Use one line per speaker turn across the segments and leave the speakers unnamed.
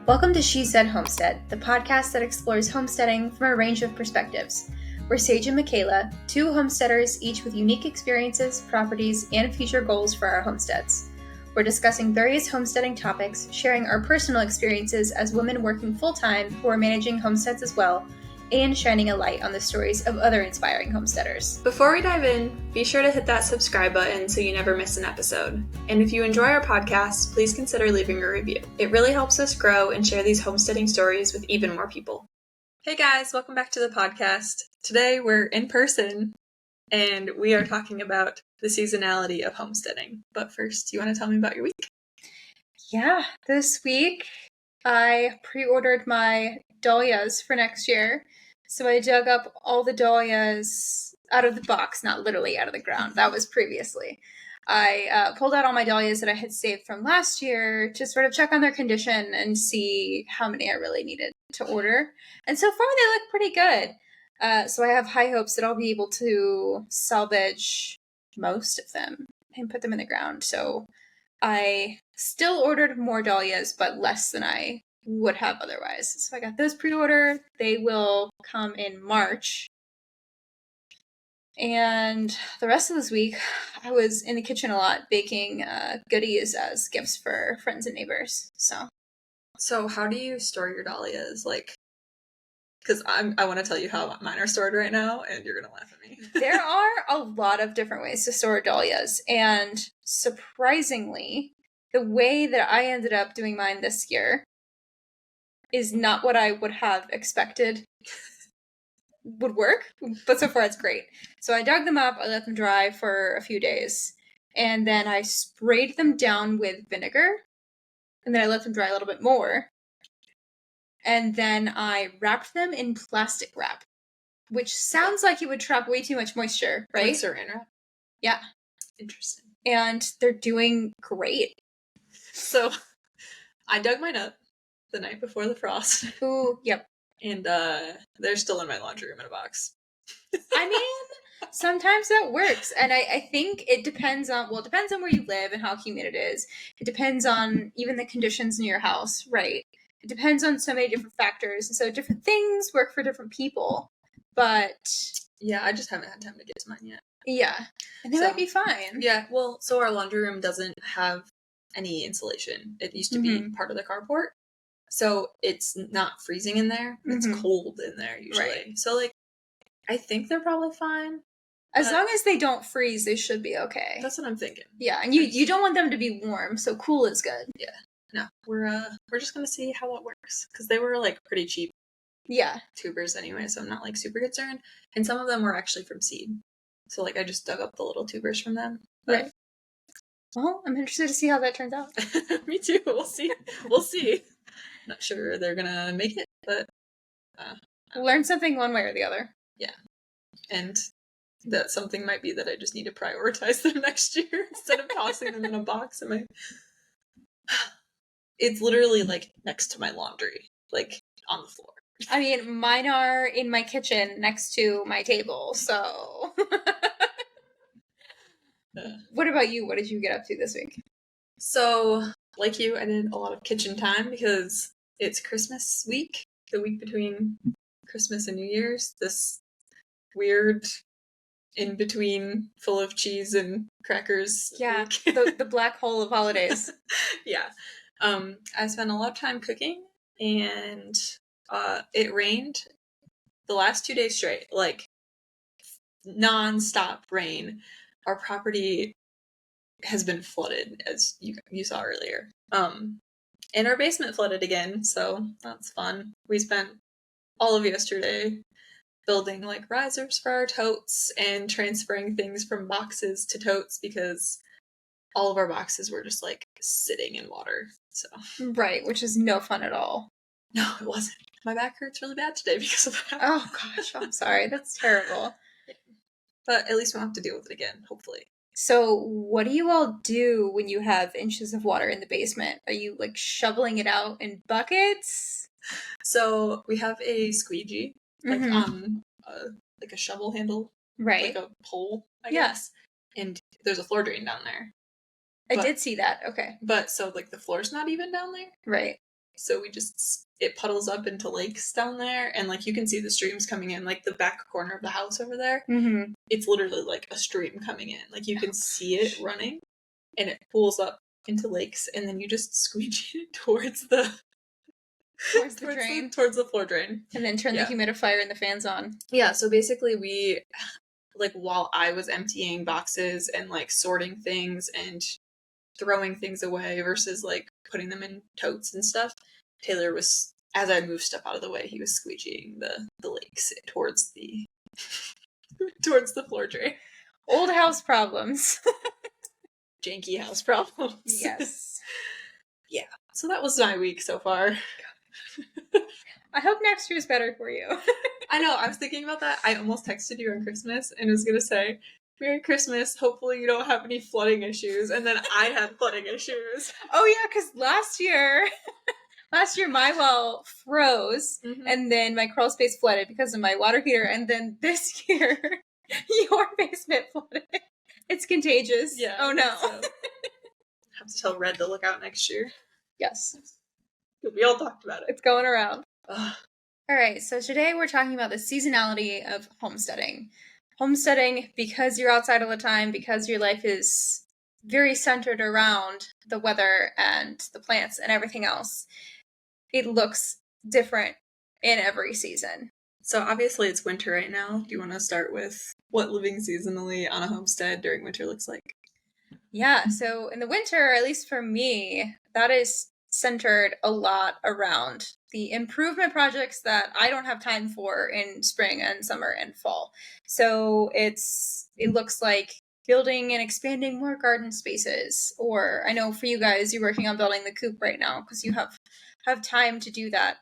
Welcome to She Said Homestead, the podcast that explores homesteading from a range of perspectives. We're Sage and Mickayla, two homesteaders, each with unique experiences, properties, and future goals for our homesteads. We're discussing various homesteading topics, sharing our personal experiences as women working full-time who are managing homesteads as well, and shining a light on the stories of other inspiring homesteaders.
Before we dive in, be sure to hit that subscribe button so you never miss an episode. And if you enjoy our podcast, please consider leaving a review. It really helps us grow and share these homesteading stories with even more people. Hey guys, welcome back to the podcast. Today we're in person and we are talking about the seasonality of homesteading. But first, do you want to tell me about your week?
Yeah, this week I pre-ordered my dahlias for next year. So I dug up all the dahlias out of the box, not literally out of the ground. That was previously. I pulled out all my dahlias that I had saved from last year to sort of check on their condition and see how many I really needed to order. And so far they look pretty good. So I have high hopes that I'll be able to salvage most of them and put them in the ground. So I still ordered more dahlias, but less than I would have otherwise. So I got those pre-ordered. They will come in March. And the rest of this week, I was in the kitchen a lot, baking goodies as gifts for friends and neighbors.
So how do you store your dahlias? Because I want to tell you how mine are stored right now, and you're going to laugh at me.
There are a lot of different ways to store dahlias. And surprisingly, the way that I ended up doing mine this year is not what I would have expected would work, but so far it's great. So I dug them up, I let them dry for a few days, and then I sprayed them down with vinegar, and then I let them dry a little bit more, and then I wrapped them in plastic wrap, which sounds like it would trap way too much moisture, right?
Like saran wrap?
Yeah.
Interesting.
And they're doing great.
So I dug mine up the night before the frost.
Ooh, yep.
And they're still in my laundry room in a box.
I mean, sometimes that works. And I think it depends on where you live and how humid it is. It depends on even the conditions in your house, right? It depends on so many different factors. And so different things work for different people. But
yeah, I just haven't had time to get to mine yet.
Yeah. And they might be fine.
Yeah, well, so our laundry room doesn't have any insulation. It used to be part of the carport. So it's not freezing in there. It's cold in there usually. Right. So I think they're probably fine.
As long as they don't freeze, they should be okay.
That's what I'm thinking.
Yeah, and you don't want them to be warm, so cool is good.
Yeah. No, we're just gonna see how that works because they were pretty cheap.
Yeah.
Tubers anyway, so I'm not super concerned. And some of them were actually from seed. So I just dug up the little tubers from them.
Right. Well, I'm interested to see how that turns out.
Me too. We'll see. We'll see. Not sure they're gonna make it, but
learn something one way or the other.
Yeah, and that something might be that I just need to prioritize them next year instead of tossing them in a box. It's literally next to my laundry, on the floor.
I mean, mine are in my kitchen next to my table. So, what about you? What did you get up to this week?
So, like you, I did a lot of kitchen time because it's Christmas week, the week between Christmas and New Year's, this weird in-between full of cheese and crackers.
Yeah, the black hole of holidays.
Yeah. I spent a lot of time cooking, and it rained the last 2 days straight, non-stop rain. Our property has been flooded, as you saw earlier. And our basement flooded again, so that's fun. We spent all of yesterday building risers for our totes and transferring things from boxes to totes because all of our boxes were just sitting in water. So
right, which is no fun at all.
No, it wasn't. My back hurts really bad today because of that.
Oh gosh, I'm sorry. That's terrible.
But at least we won't have to deal with it again, hopefully.
So what do you all do when you have inches of water in the basement? Are you shoveling it out in buckets?
So we have a squeegee, on a shovel handle,
right?
A pole, I guess. And there's a floor drain down there.
I did see that. Okay.
But so the floor's not even down there,
right?
So it puddles up into lakes down there, and like you can see the streams coming in, like the back corner of the house over there.
Mm-hmm.
It's literally like a stream coming in. Like you can see it running, and it pulls up into lakes, and then you just squeegee it towards the
drain.
towards the floor drain.
And then turn the humidifier and the fans on.
Yeah, so basically we, like, while I was emptying boxes and like sorting things and throwing things away versus like putting them in totes and stuff, Taylor was, as I moved stuff out of the way, he was squeegeeing the lakes towards the towards the floor drain.
Old house problems.
Janky house problems.
Yes.
Yeah. So that was my week so far.
I hope next year's better for you.
I know, I was thinking about that. I almost texted you on Christmas and was gonna say, Merry Christmas, hopefully you don't have any flooding issues, and then I had flooding issues.
Oh yeah, because last year my well froze, and then my crawl space flooded because of my water heater, and then this year your basement flooded. It's contagious.
Yeah.
Oh no.
So. Have to tell Red to look out next year.
Yes.
We all talked about it.
It's going around.
Ugh.
All right, so today we're talking about the seasonality of homesteading. Homesteading, because you're outside all the time, because your life is very centered around the weather and the plants and everything else, it looks different in every season.
So obviously it's winter right now. Do you want to start with what living seasonally on a homestead during winter looks like?
Yeah, so in the winter, at least for me, that is centered a lot around the improvement projects that I don't have time for in spring and summer and fall. So it looks like building and expanding more garden spaces, or I know for you guys, you're working on building the coop right now because you have time to do that.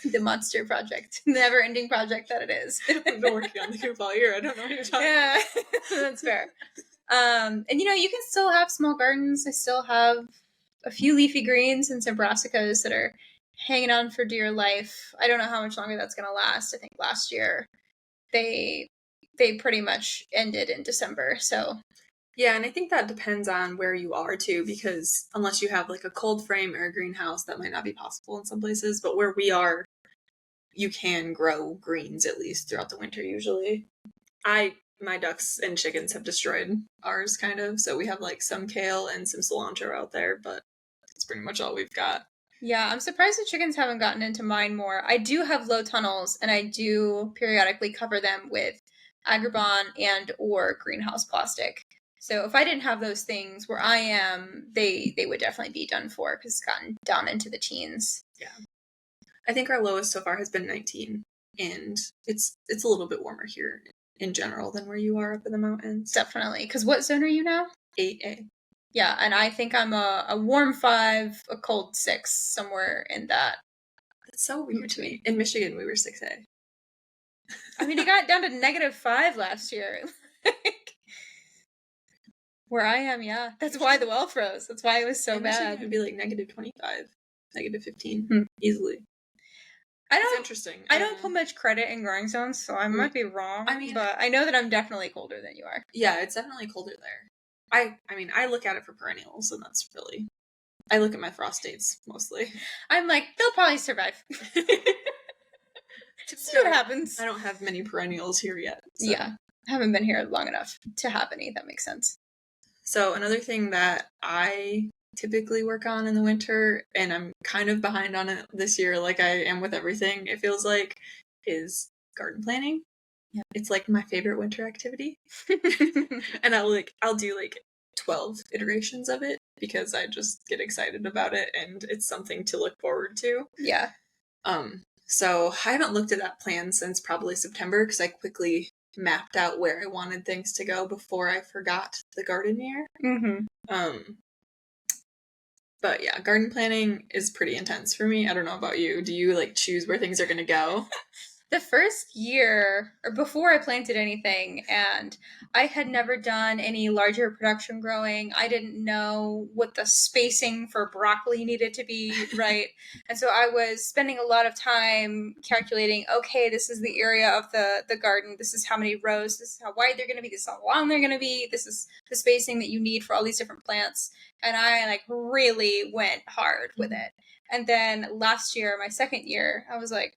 The monster project, never-ending project that it is.
I've been working on the coop all year. I don't know what you're talking about.
That's fair. And you can still have small gardens. I still have a few leafy greens and some brassicas that are hanging on for dear life. I don't know how much longer that's going to last. I think last year they pretty much ended in December. So
yeah, and I think that depends on where you are too, because unless you have like a cold frame or a greenhouse, that might not be possible in some places. But where we are, you can grow greens at least throughout the winter usually. My ducks and chickens have destroyed ours, kind of. So we have like some kale and some cilantro out there, but that's pretty much all we've got.
Yeah, I'm surprised the chickens haven't gotten into mine more. I do have low tunnels, and I do periodically cover them with agribon and or greenhouse plastic. So if I didn't have those things where I am, they would definitely be done for because it's gotten down into the teens.
Yeah. I think our lowest so far has been 19, and it's a little bit warmer here in general than where you are up in the mountains.
Definitely. Because what zone are you now?
8A.
Yeah, and I think I'm a warm 5, a cold 6, somewhere in that.
That's so weird to me. In Michigan, we were 6A.
I mean, it got down to -5 last year. Where I am, yeah. That's why the well froze. That's why it was so bad.
Michigan would be like -25, -15, easily. It's interesting.
I don't put much credit in growing zones, so I might be wrong. I mean, but I know that I'm definitely colder than you are.
Yeah, it's definitely colder there. I look at it for perennials, and that's really... I look at my frost dates, mostly.
I'm like, they'll probably survive. See what happens.
I don't have many perennials here yet. So.
Yeah, I haven't been here long enough to have any. That makes sense.
So another thing that I typically work on in the winter, and I'm kind of behind on it this year, like I am with everything, it feels like, is garden planning. Yeah. It's like my favorite winter activity. And I'll do like 12 iterations of it because I just get excited about it and it's something to look forward to.
Yeah.
So I haven't looked at that plan since probably September because I quickly mapped out where I wanted things to go before I forgot the garden year. But yeah, garden planning is pretty intense for me. I don't know about you. Do you like choose where things are going to go?
the first year or before I planted anything, and I had never done any larger production growing. I didn't know what the spacing for broccoli needed to be, right? And so I was spending a lot of time calculating, okay, this is the area of the garden. This is how many rows. This is how wide they're going to be. This is how long they're going to be. This is the spacing that you need for all these different plants. And I like really went hard with it. And then last year, my second year, I was like,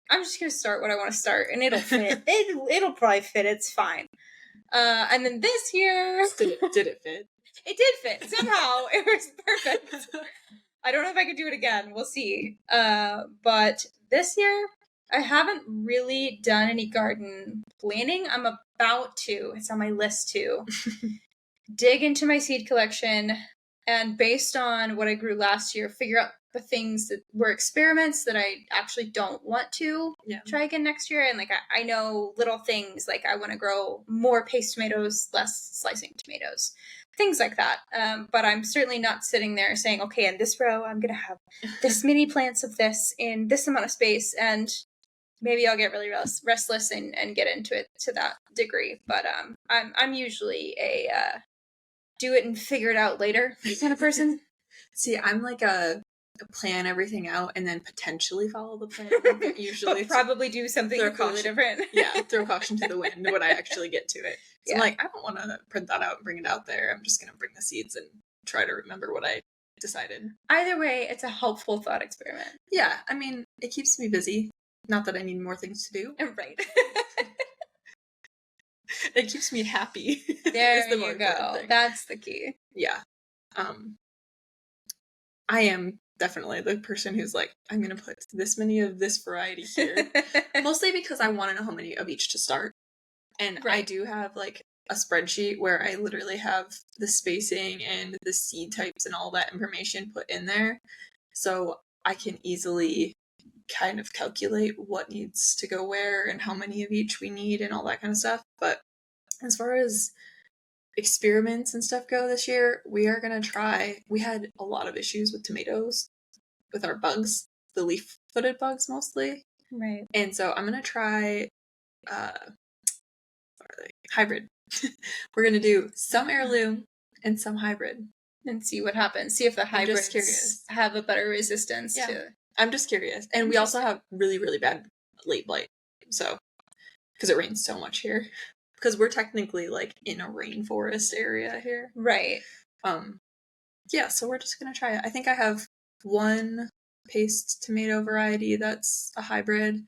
I'm just going to start what I want to start, and it'll fit. It'll probably fit. It's fine. And then this year...
Did it fit?
It did fit. Somehow, it was perfect. I don't know if I could do it again. We'll see. But this year, I haven't really done any garden planning. I'm about to. It's on my list to dig into my seed collection, and based on what I grew last year, figure out the things that were experiments that I actually don't want to try again next year. And like I know little things like I want to grow more paste tomatoes, less slicing tomatoes, things like that. But I'm certainly not sitting there saying, okay, in this row I'm gonna have this many plants of this in this amount of space, and maybe I'll get really restless and get into it to that degree. But I'm usually a do it and figure it out later kind of person.
See, I'm like a plan everything out and then potentially follow the plan. Usually,
but probably do something completely different.
Throw caution to the wind when I actually get to it. So I'm like, I don't want to print that out and bring it out there. I'm just gonna bring the seeds and try to remember what I decided.
Either way, it's a helpful thought experiment.
Yeah, I mean, it keeps me busy. Not that I need more things to do.
Right.
It keeps me happy.
There you go. That's the key.
Yeah. I am definitely the person who's like, I'm going to put this many of this variety here. Mostly because I want to know how many of each to start. And I do have like a spreadsheet where I literally have the spacing and the seed types and all that information put in there. So I can easily kind of calculate what needs to go where and how many of each we need and all that kind of stuff. But as far as experiments and stuff go this year, we are going to try. We had a lot of issues with tomatoes, with our bugs, the leaf-footed bugs mostly.
Right.
And so I'm going to try hybrid. We're going to do some heirloom and some hybrid.
And see what happens. See if the hybrids have a better resistance to...
I'm just curious. And we also have really, really bad late blight. So, because it rains so much here. Because we're technically like in a rainforest area here.
Right.
Yeah, so we're just going to try it. I think I have one paste tomato variety that's a hybrid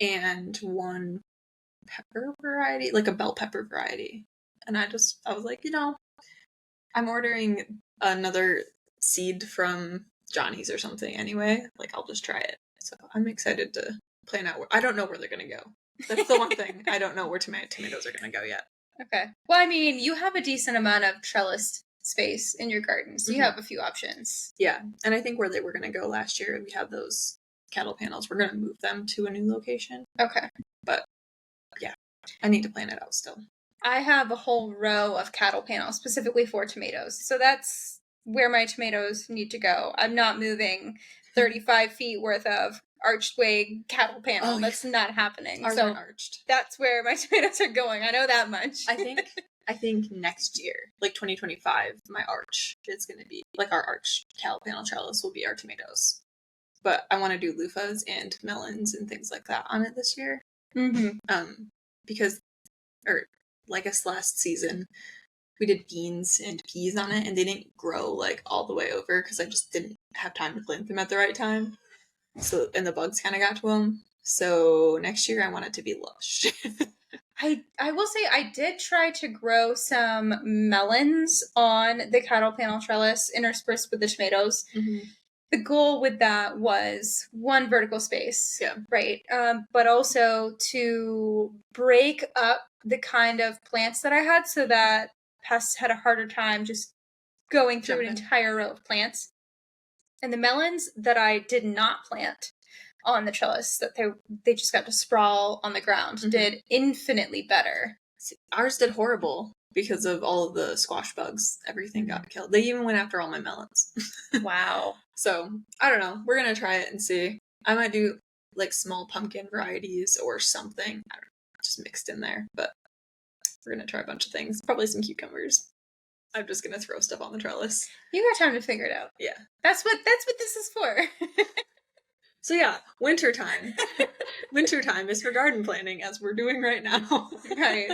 and one pepper variety, like a bell pepper variety. And I was like, I'm ordering another seed from Johnny's or something anyway. Like, I'll just try it. So I'm excited to plan out. I don't know where they're going to go. That's the one thing. I don't know where tomatoes are going to go yet.
Okay. Well, I mean, you have a decent amount of trellised space in your garden, so you have a few options.
Yeah, and I think where they were going to go last year, we have those cattle panels. We're going to move them to a new location.
Okay.
But, yeah, I need to plan it out still.
I have a whole row of cattle panels specifically for tomatoes, so that's where my tomatoes need to go. I'm not moving 35 feet worth of archway cattle panel. Oh, that's not happening.
Ours aren't arched.
That's where my tomatoes are going. I know that much.
I think next year, like 2025, my arch is going to be, like our arch cattle panel trellis will be our tomatoes. But I want to do loofahs and melons and things like that on it this year. Because, like us last season, we did beans and peas on it, and they didn't grow like all the way over because I just didn't have time to plant them at the right time. So, and the bugs kind of got to them. So next year I want it to be lush.
I will say I did try to grow some melons on the cattle panel trellis interspersed with the tomatoes. The goal with that was one, vertical space, right? But also to break up the kind of plants that I had so that pests had a harder time just going through an entire row of plants. And the melons that I did not plant on the trellis, that they just got to sprawl on the ground, did infinitely better.
Ours did horrible because of all of the squash bugs. Everything got killed. They even went after all my melons.
Wow.
So, I don't know. We're going to try it and see. I might do like small pumpkin varieties or something. I don't know, just mixed in there. But we're gonna try a bunch of things. Probably some cucumbers. I'm just gonna throw stuff on the trellis.
You got time to figure it out.
Yeah.
That's what this is for.
So yeah, wintertime. Wintertime is for garden planning, as we're doing right now.
Right.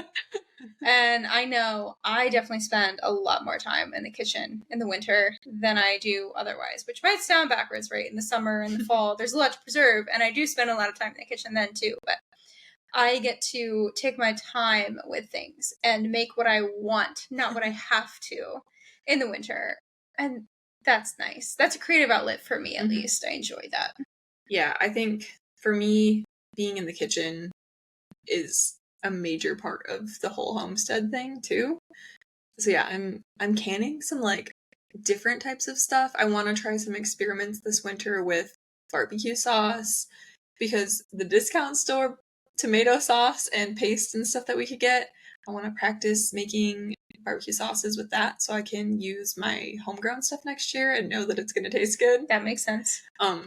And I know I definitely spend a lot more time in the kitchen in the winter than I do otherwise, which might sound backwards, right? In the summer and the fall, there's a lot to preserve, and I do spend a lot of time in the kitchen then too, but I get to take my time with things and make what I want, not what I have to in the winter. And that's nice. That's a creative outlet for me, at least. I enjoy that.
Yeah, I think for me, being in the kitchen is a major part of the whole homestead thing too. So yeah, I'm canning some like different types of stuff. I want to try some experiments this winter with barbecue sauce, because the discount store tomato sauce and paste and stuff that we could get, I want to practice making barbecue sauces with that so I can use my homegrown stuff next year and know that it's going to taste good.
That makes sense.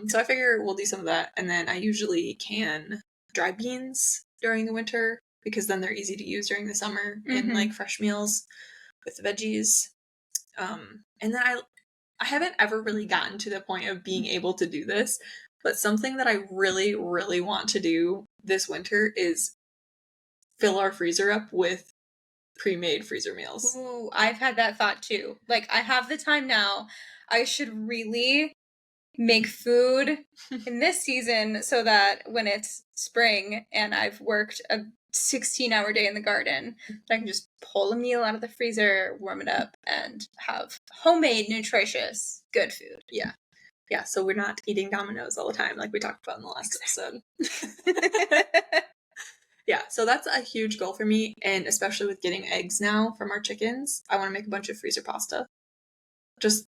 So I figure we'll do some of that, and then I usually can dry beans during the winter because then they're easy to use during the summer in like fresh meals with the veggies. And then I haven't ever really gotten to the point of being able to do this, but something that I really, really want to do this winter is fill our freezer up with pre-made freezer meals.
Ooh, I've had that thought too. Like, I have the time now. I should really make food in this season so that when it's spring and I've worked a 16-hour day in the garden, I can just pull a meal out of the freezer, warm it up, and have homemade, nutritious, good food.
Yeah. Yeah, so we're not eating Domino's all the time like we talked about in the last episode. Yeah, so that's a huge goal for me, and especially with getting eggs now from our chickens, I want to make a bunch of freezer pasta. Just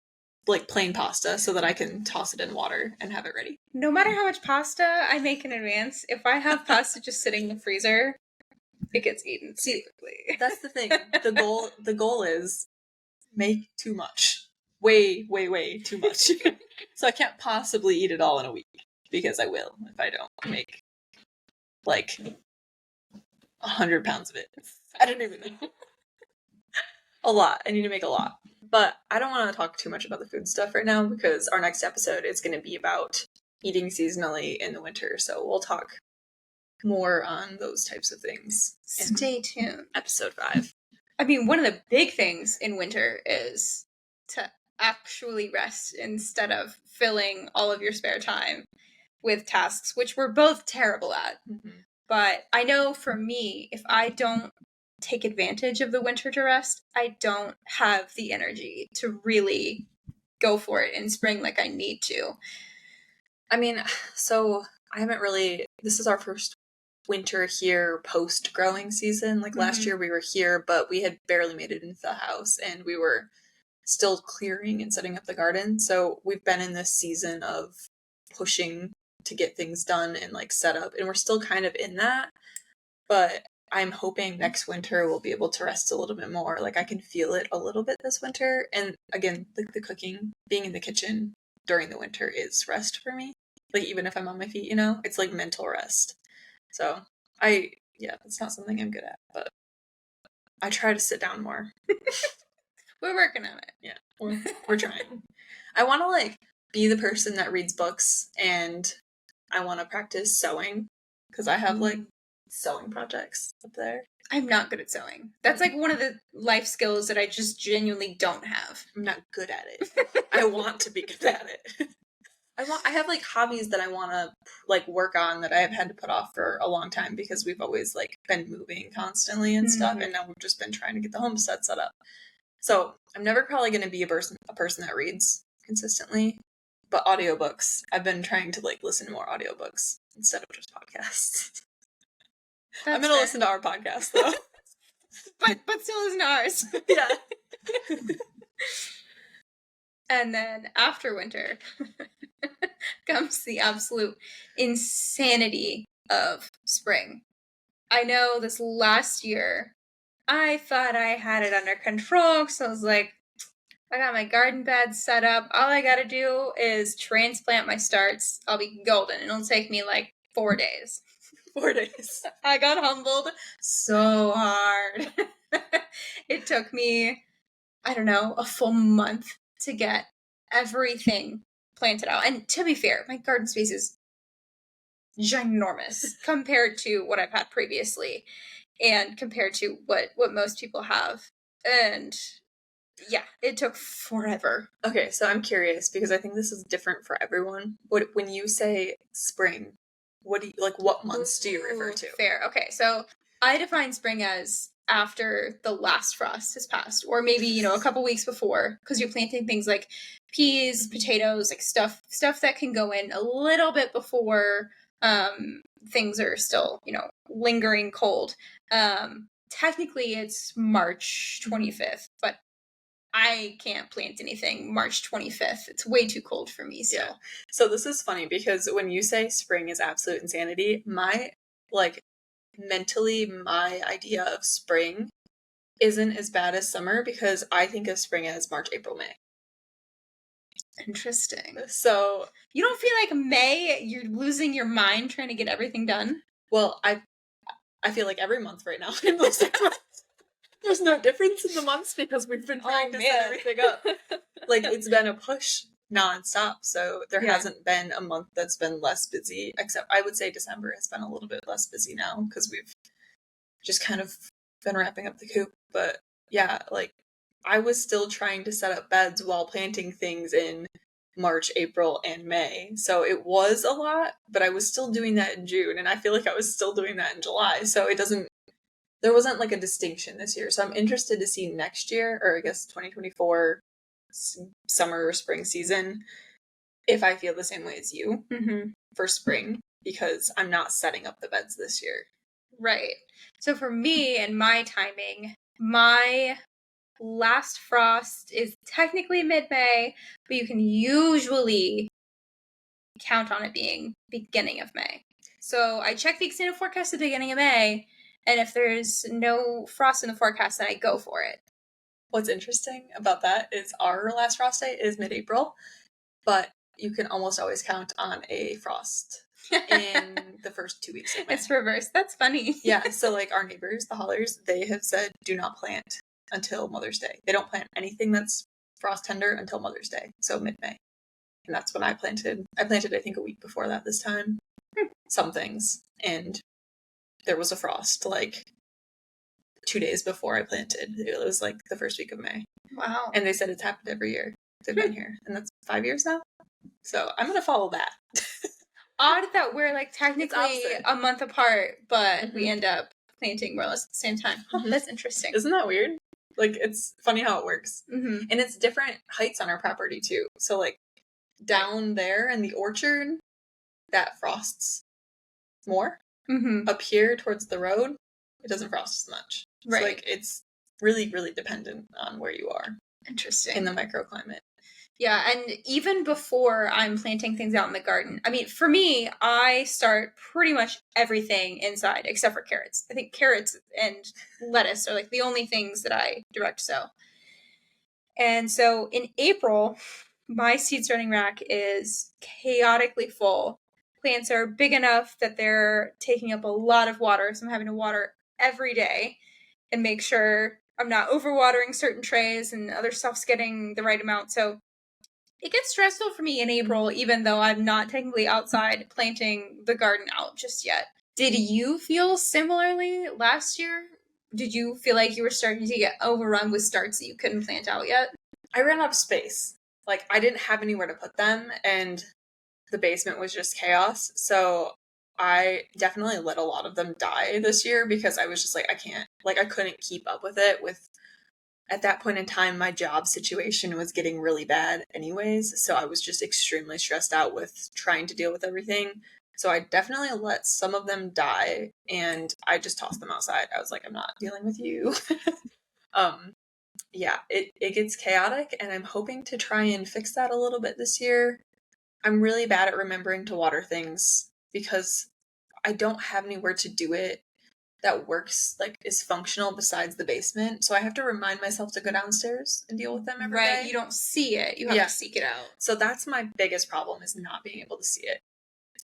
like plain pasta so that I can toss it in water and have it ready.
No matter how much pasta I make in advance, if I have pasta just sitting in the freezer, it gets eaten.
See, that's the thing. The goal is make too much. Way, way, way too much. So I can't possibly eat it all in a week, because I will if I don't make like 100 pounds of it. I don't even know. A lot. I need to make a lot. But I don't want to talk too much about the food stuff right now, because our next episode is going to be about eating seasonally in the winter. So we'll talk more on those types of things.
Stay tuned.
Episode 5.
I mean, one of the big things in winter is to actually rest instead of filling all of your spare time with tasks, which we're both terrible at. But I know for me, if I don't take advantage of the winter to rest, I don't have the energy to really go for it in spring like I need to.
I mean, so I haven't really, this is our first winter here post growing season. Like last year we were here, but we had barely made it into the house and we were still clearing and setting up the garden. So we've been in this season of pushing to get things done and like set up, and we're still kind of in that. But I'm hoping next winter we'll be able to rest a little bit more. Like I can feel it a little bit this winter. And again, like the cooking, being in the kitchen during the winter is rest for me. Like even if I'm on my feet, you know, it's like mental rest. So it's not something I'm good at, but I try to sit down more.
We're working on it.
Yeah, we're trying. I want to like be the person that reads books, and I want to practice sewing because I have like sewing projects up there.
I'm not good at sewing. That's like one of the life skills that I just genuinely don't have.
I'm not good at it. I want to be good at it. I have like hobbies that I want to like work on that I have had to put off for a long time because we've always like been moving constantly and stuff, and now we've just been trying to get the homestead set up. So I'm never probably going to be a person that reads consistently, but audiobooks, I've been trying to like listen to more audiobooks instead of just podcasts. I'm going to listen to our podcast though.
but still listen to ours.
Yeah.
And then after winter comes the absolute insanity of spring. I know this last year, I thought I had it under control, so I was like, I got my garden bed set up. All I gotta do is transplant my starts. I'll be golden. It'll take me like 4 days.
4 days.
I got humbled so hard. It took me, I don't know, a full month to get everything planted out. And to be fair, my garden space is ginormous compared to what I've had previously and compared to what most people have. And yeah, it took forever.
Okay, so I'm curious because I think this is different for everyone. When you say spring, what months do you refer to?
Fair. Okay, so I define spring as after the last frost has passed, or maybe, a couple weeks before, because you're planting things like peas, potatoes, like stuff that can go in a little bit before things are still, lingering cold. Technically it's March 25th, but I can't plant anything March 25th. It's way too cold for me still.
Yeah. So this is funny because when you say spring is absolute insanity, mentally, my idea of spring isn't as bad as summer because I think of spring as March, April, May.
Interesting.
So
you don't feel like May, you're losing your mind trying to get everything done?
Well, I feel like every month right now I'm losing my There's no difference in the months because we've been trying to set everything up. It's been a push nonstop, so there hasn't been a month that's been less busy, except I would say December has been a little bit less busy now because we've just kind of been wrapping up the coop. But yeah, I was still trying to set up beds while planting things in March, April, and May. So it was a lot, but I was still doing that in June, and I feel like I was still doing that in July. So there wasn't a distinction this year. So I'm interested to see next year, or I guess 2024 summer or spring season, if I feel the same way as you for spring, because I'm not setting up the beds this year.
Right. So for me and my timing, my last frost is technically mid-May, but you can usually count on it being beginning of May. So I check the extended forecast at the beginning of May, and if there's no frost in the forecast, then I go for it.
What's interesting about that is our last frost date is mid-April, but you can almost always count on a frost in the first 2 weeks of May.
It's reversed. That's funny.
Yeah, so our neighbors, the Hollers, they have said do not plant until Mother's Day. They don't plant anything that's frost tender until Mother's Day, so mid-May. And that's when I planted. I planted, I think, a week before that this time. Some things. And there was a frost, 2 days before I planted. It was, the first week of May.
Wow.
And they said it's happened every year they've been here. And that's 5 years now. So I'm going to follow that.
Odd that we're, technically a month apart, but we end up planting more or less at the same time. That's interesting.
Isn't that weird? It's funny how it works. And it's different heights on our property, too. So, down there in the orchard, that frosts more. Up here towards the road, it doesn't frost as much. Right. So, it's really, really dependent on where you are.
Interesting.
In the microclimate.
Yeah, and even before I'm planting things out in the garden, I mean, for me, I start pretty much everything inside except for carrots. I think carrots and lettuce are the only things that I direct sow. And so in April, my seed starting rack is chaotically full. Plants are big enough that they're taking up a lot of water, so I'm having to water every day and make sure I'm not overwatering certain trays and other stuff's getting the right amount. So it gets stressful for me in April, even though I'm not technically outside planting the garden out just yet. Did you feel similarly last year? Did you feel like you were starting to get overrun with starts that you couldn't plant out yet?
I ran out of space. I didn't have anywhere to put them, and the basement was just chaos. So I definitely let a lot of them die this year because I was just I can't. I couldn't keep up with it at that point in time, my job situation was getting really bad anyways, so I was just extremely stressed out with trying to deal with everything. So I definitely let some of them die, and I just tossed them outside. I was I'm not dealing with you. Yeah, it gets chaotic, and I'm hoping to try and fix that a little bit this year. I'm really bad at remembering to water things because I don't have anywhere to do it that works, is functional besides the basement. So I have to remind myself to go downstairs and deal with them every day.
Right, you don't see it. You have to seek it out.
So that's my biggest problem, is not being able to see it.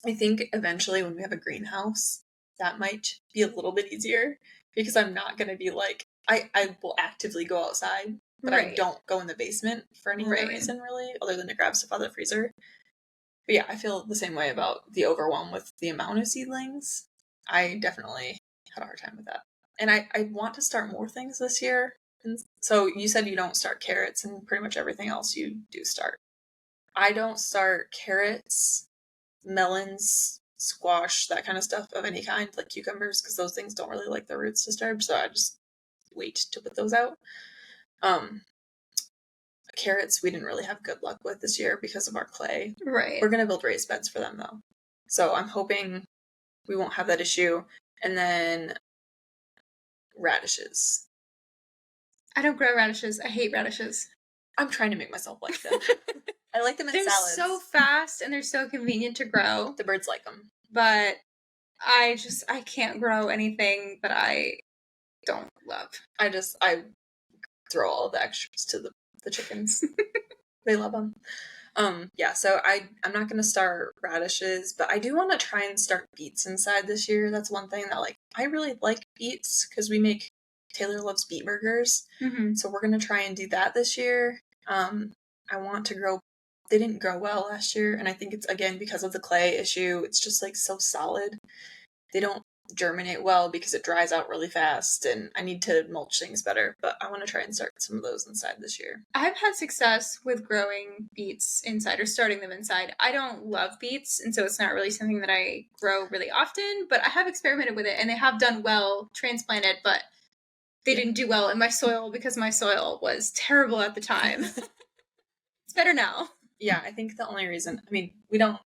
I think eventually when we have a greenhouse, that might be a little bit easier because I'm not going to be like, I will actively go outside, but I don't go in the basement for any other reason really, other than to grab stuff out of the freezer. But yeah, I feel the same way about the overwhelm with the amount of seedlings. I definitely had a hard time with that. And I want to start more things this year. And so you said you don't start carrots, and pretty much everything else you do start. I don't start carrots, melons, squash, that kind of stuff of any kind, like cucumbers, because those things don't really like the roots disturbed, so I just wait to put those out. Carrots we didn't really have good luck with this year because of our clay.
Right.
We're going to build raised beds for them though. So I'm hoping we won't have that issue. And then radishes.
I don't grow radishes. I hate radishes.
I'm trying to make myself like them. I like them in salads.
They're so fast and they're so convenient to grow.
The birds like them.
But I can't grow anything that I don't love. I
throw all the extras to the chickens. They love them. Yeah, so I'm not going to start radishes, but I do want to try and start beets inside this year. That's one thing that, like, I really like beets because Taylor loves beet burgers.
Mm-hmm.
So we're going to try and do that this year. I want to grow, they didn't grow well last year, and I think it's, again, because of the clay issue. It's just, like, so solid. They don't germinate well because it dries out really fast, and I need to mulch things better, but I want to try and start some of those inside this year.
I've had success with growing beets inside or starting them inside. I don't love beets, and so it's not really something that I grow really often, but I have experimented with it, and they have done well transplanted, but they didn't do well in my soil because my soil was terrible at the time. It's better now.
Yeah, I think the only reason, we don't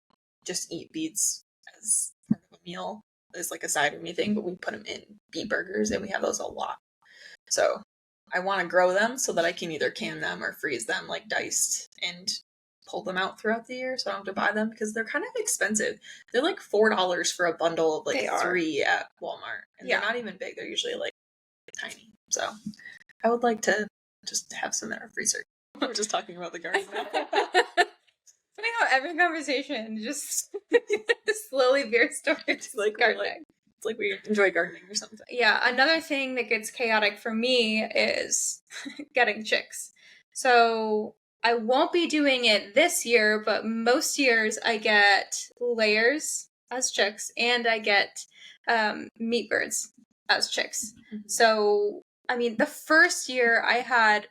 just eat beets as part of a meal, as like a side or anything, but we put them in beet burgers, and we have those a lot. So I want to grow them so that I can either can them or freeze them, like diced, and pull them out throughout the year so I don't have to buy them because they're kind of expensive. They're like $4 for a bundle of like 3 at Walmart. And they're not even big. They're usually like tiny. So I would like to just have some in our freezer. I'm just talking about the garden now.
Funny how every conversation just slowly veers towards like gardening.
It's like we enjoy gardening or something.
Yeah, another thing that gets chaotic for me is getting chicks. So I won't be doing it this year, but most years I get layers as chicks, and I get meat birds as chicks. Mm-hmm. So, the first year I had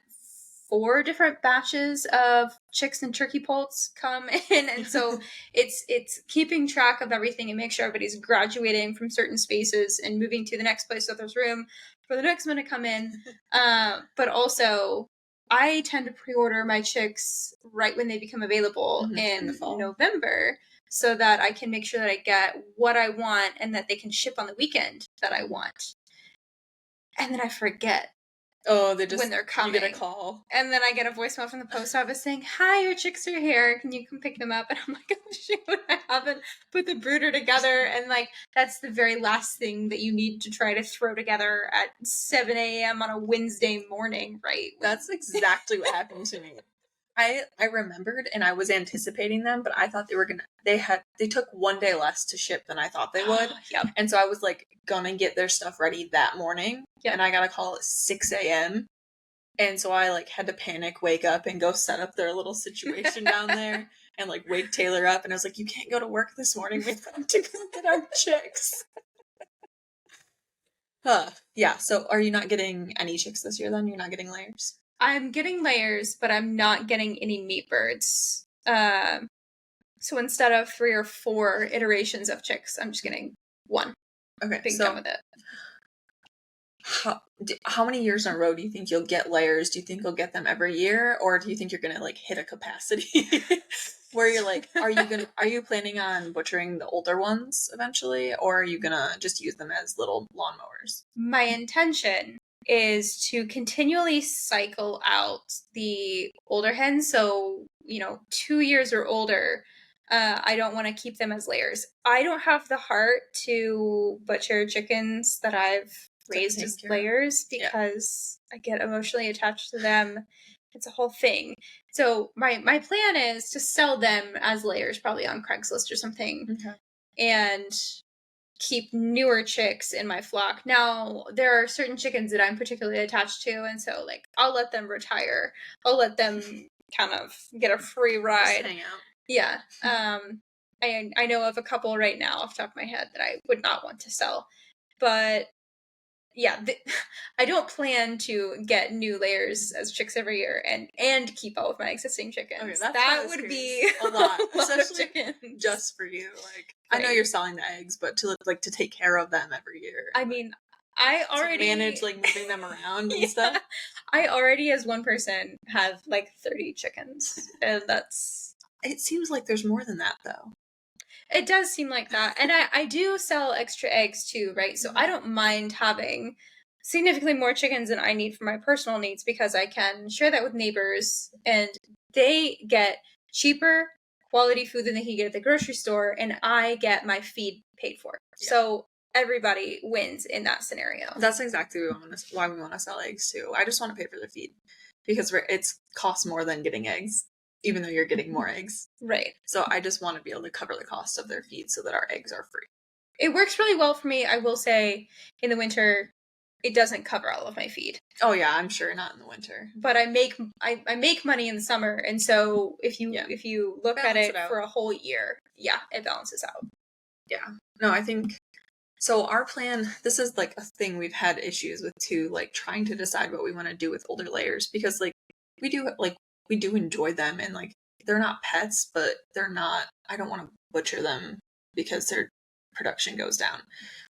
4 different batches of chicks and turkey poults come in, and so it's keeping track of everything and make sure everybody's graduating from certain spaces and moving to the next place so there's room for the next one to come in. But also I tend to pre-order my chicks right when they become available in the fall. November, so that I can make sure that I get what I want and that they can ship on the weekend that I want. And then I forget.
Oh,
when they're coming.
You get a call.
And then I get a voicemail from the post office saying, "Hi, your chicks are here. Can you come pick them up?" And I'm like, "Oh, shoot, I haven't put the brooder together." And like, that's the very last thing that you need to try to throw together at 7 a.m. on a Wednesday morning, right?
That's exactly what happened to me. I remembered, and I was anticipating them, but I thought they took 1 day less to ship than I thought they would.
Yep.
And so I was like gonna get their stuff ready that morning. Yep. And I got a call at 6 a.m. And so I like had to panic, wake up, and go set up their little situation down there and like wake Taylor up. And I was like, "You can't go to work this morning. We have to go get our chicks." Yeah. So are you not getting any chicks this year then? You're not getting layers?
I'm getting layers, but I'm not getting any meat birds. So instead of 3 or 4 iterations of chicks, I'm just getting 1.
Okay,
being done with it.
How many years in a row do you think you'll get layers? Do you think you'll get them every year, or do you think you're gonna like hit a capacity where you're like, are you planning on butchering the older ones eventually, or are you gonna just use them as little lawnmowers?
My intention is to continually cycle out the older hens. So, 2 years or older. I don't want to keep them as layers. I don't have the heart to butcher chickens that I've raised as layers because I get emotionally attached to them. It's a whole thing. So my plan is to sell them as layers, probably on Craigslist or something. Okay. and keep newer chicks in my flock. Now, there are certain chickens that I'm particularly attached to, and so like I'll let them retire. I'll let them kind of get a free ride.
Just hang out.
Yeah. I know of a couple right now off the top of my head that I would not want to sell. But yeah, I don't plan to get new layers as chicks every year and keep all of my existing chickens.
Okay,
that would be
a lot,
especially
chickens. Just for you. Like, right. I know you're selling the eggs, but to take care of them every year.
I mean, I already
manage like moving them around and stuff.
I already, as one person, have like 30 chickens, and that's.
It seems like there's more than that, though.
It does seem like that. And I do sell extra eggs too, right? So I don't mind having significantly more chickens than I need for my personal needs because I can share that with neighbors and they get cheaper quality food than they can get at the grocery store and I get my feed paid for. Yeah. So everybody wins in that scenario.
That's exactly why we want to sell eggs too. I just want to pay for the feed because it's costs more than getting eggs. Even though you're getting more eggs.
Right.
So I just want to be able to cover the cost of their feed so that our eggs are free.
It works really well for me. I will say in the winter, it doesn't cover all of my feed.
Oh yeah, I'm sure not in the winter.
But I make money in the summer. And so if you look at it for a whole year, yeah, it balances out.
Yeah. No, I think so our plan, this is like a thing we've had issues with too, like trying to decide what we want to do with older layers because like we do enjoy them and like they're not pets, but they're not, I don't want to butcher them because their production goes down.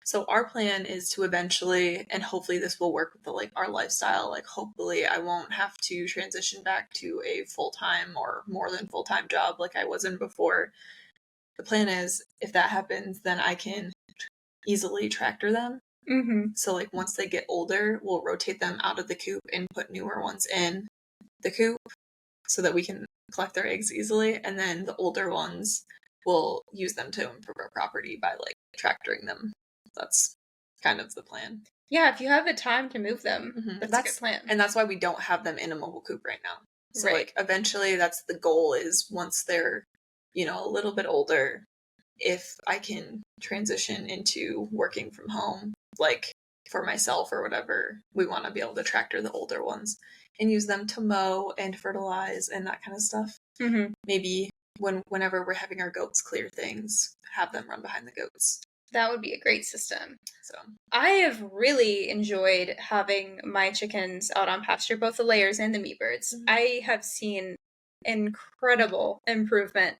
So our plan is to eventually, and hopefully this will work with our lifestyle, like hopefully I won't have to transition back to a full-time or more than full-time job like I was in before. The plan is if that happens, then I can easily tractor them.
Mm-hmm.
So like once they get older, we'll rotate them out of the coop and put newer ones in the coop. So that we can collect their eggs easily, and then the older ones will use them to improve our property by like tractoring them. That's kind of the plan.
Yeah, if you have the time to move them, that's a good plan.
And that's why we don't have them in a mobile coop right now. So like eventually that's the goal is once they're, a little bit older, if I can transition into working from home, like for myself or whatever, we want to be able to tractor the older ones and use them to mow and fertilize and that kind of stuff.
Mm-hmm.
Maybe whenever we're having our goats clear things, have them run behind the goats.
That would be a great system.
So
I have really enjoyed having my chickens out on pasture, both the layers and the meat birds. Mm-hmm. I have seen incredible improvement.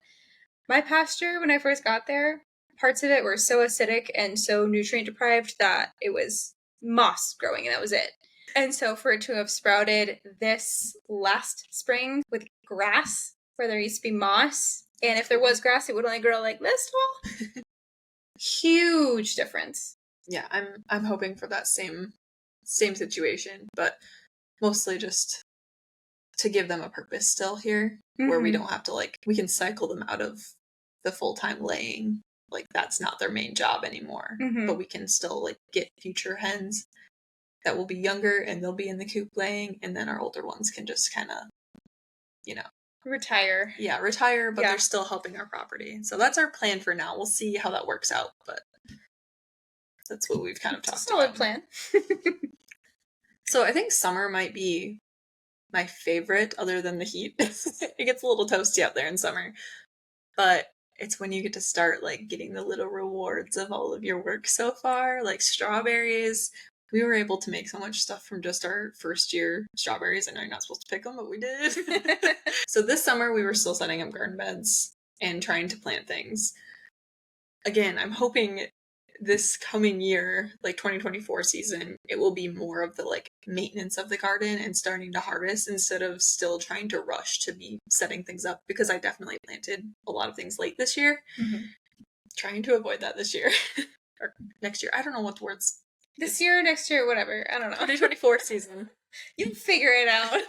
My pasture, when I first got there, parts of it were so acidic and so nutrient deprived that it was moss growing and that was it. And so for it to have sprouted this last spring with grass where there used to be moss, and if there was grass, it would only grow like this tall. Huge difference.
Yeah, I'm hoping for that same situation, but mostly just to give them a purpose still here, where we don't have to we can cycle them out of the full-time laying. Like that's not their main job anymore, but we can still get future hens that will be younger and they'll be in the coop laying, and then our older ones can just kind of,
retire.
Yeah, retire, but they're still helping our property. So that's our plan for now. We'll see how that works out, but that's what we've kind of talked about.
Solid plan.
So I think summer might be my favorite, other than the heat. It gets a little toasty out there in summer, but it's when you get to start getting the little rewards of all of your work so far, like strawberries. We were able to make so much stuff from just our first year strawberries. I know you're not supposed to pick them, but we did. So this summer we were still setting up garden beds and trying to plant things. Again, I'm hoping this coming year, 2024 season, it will be more of the maintenance of the garden and starting to harvest instead of still trying to rush to be setting things up, because I definitely planted a lot of things late this year. Trying to avoid that this year. Or next year. I don't know what the words.
This year, next year, whatever. I don't know.
2024 season.
You figure it out.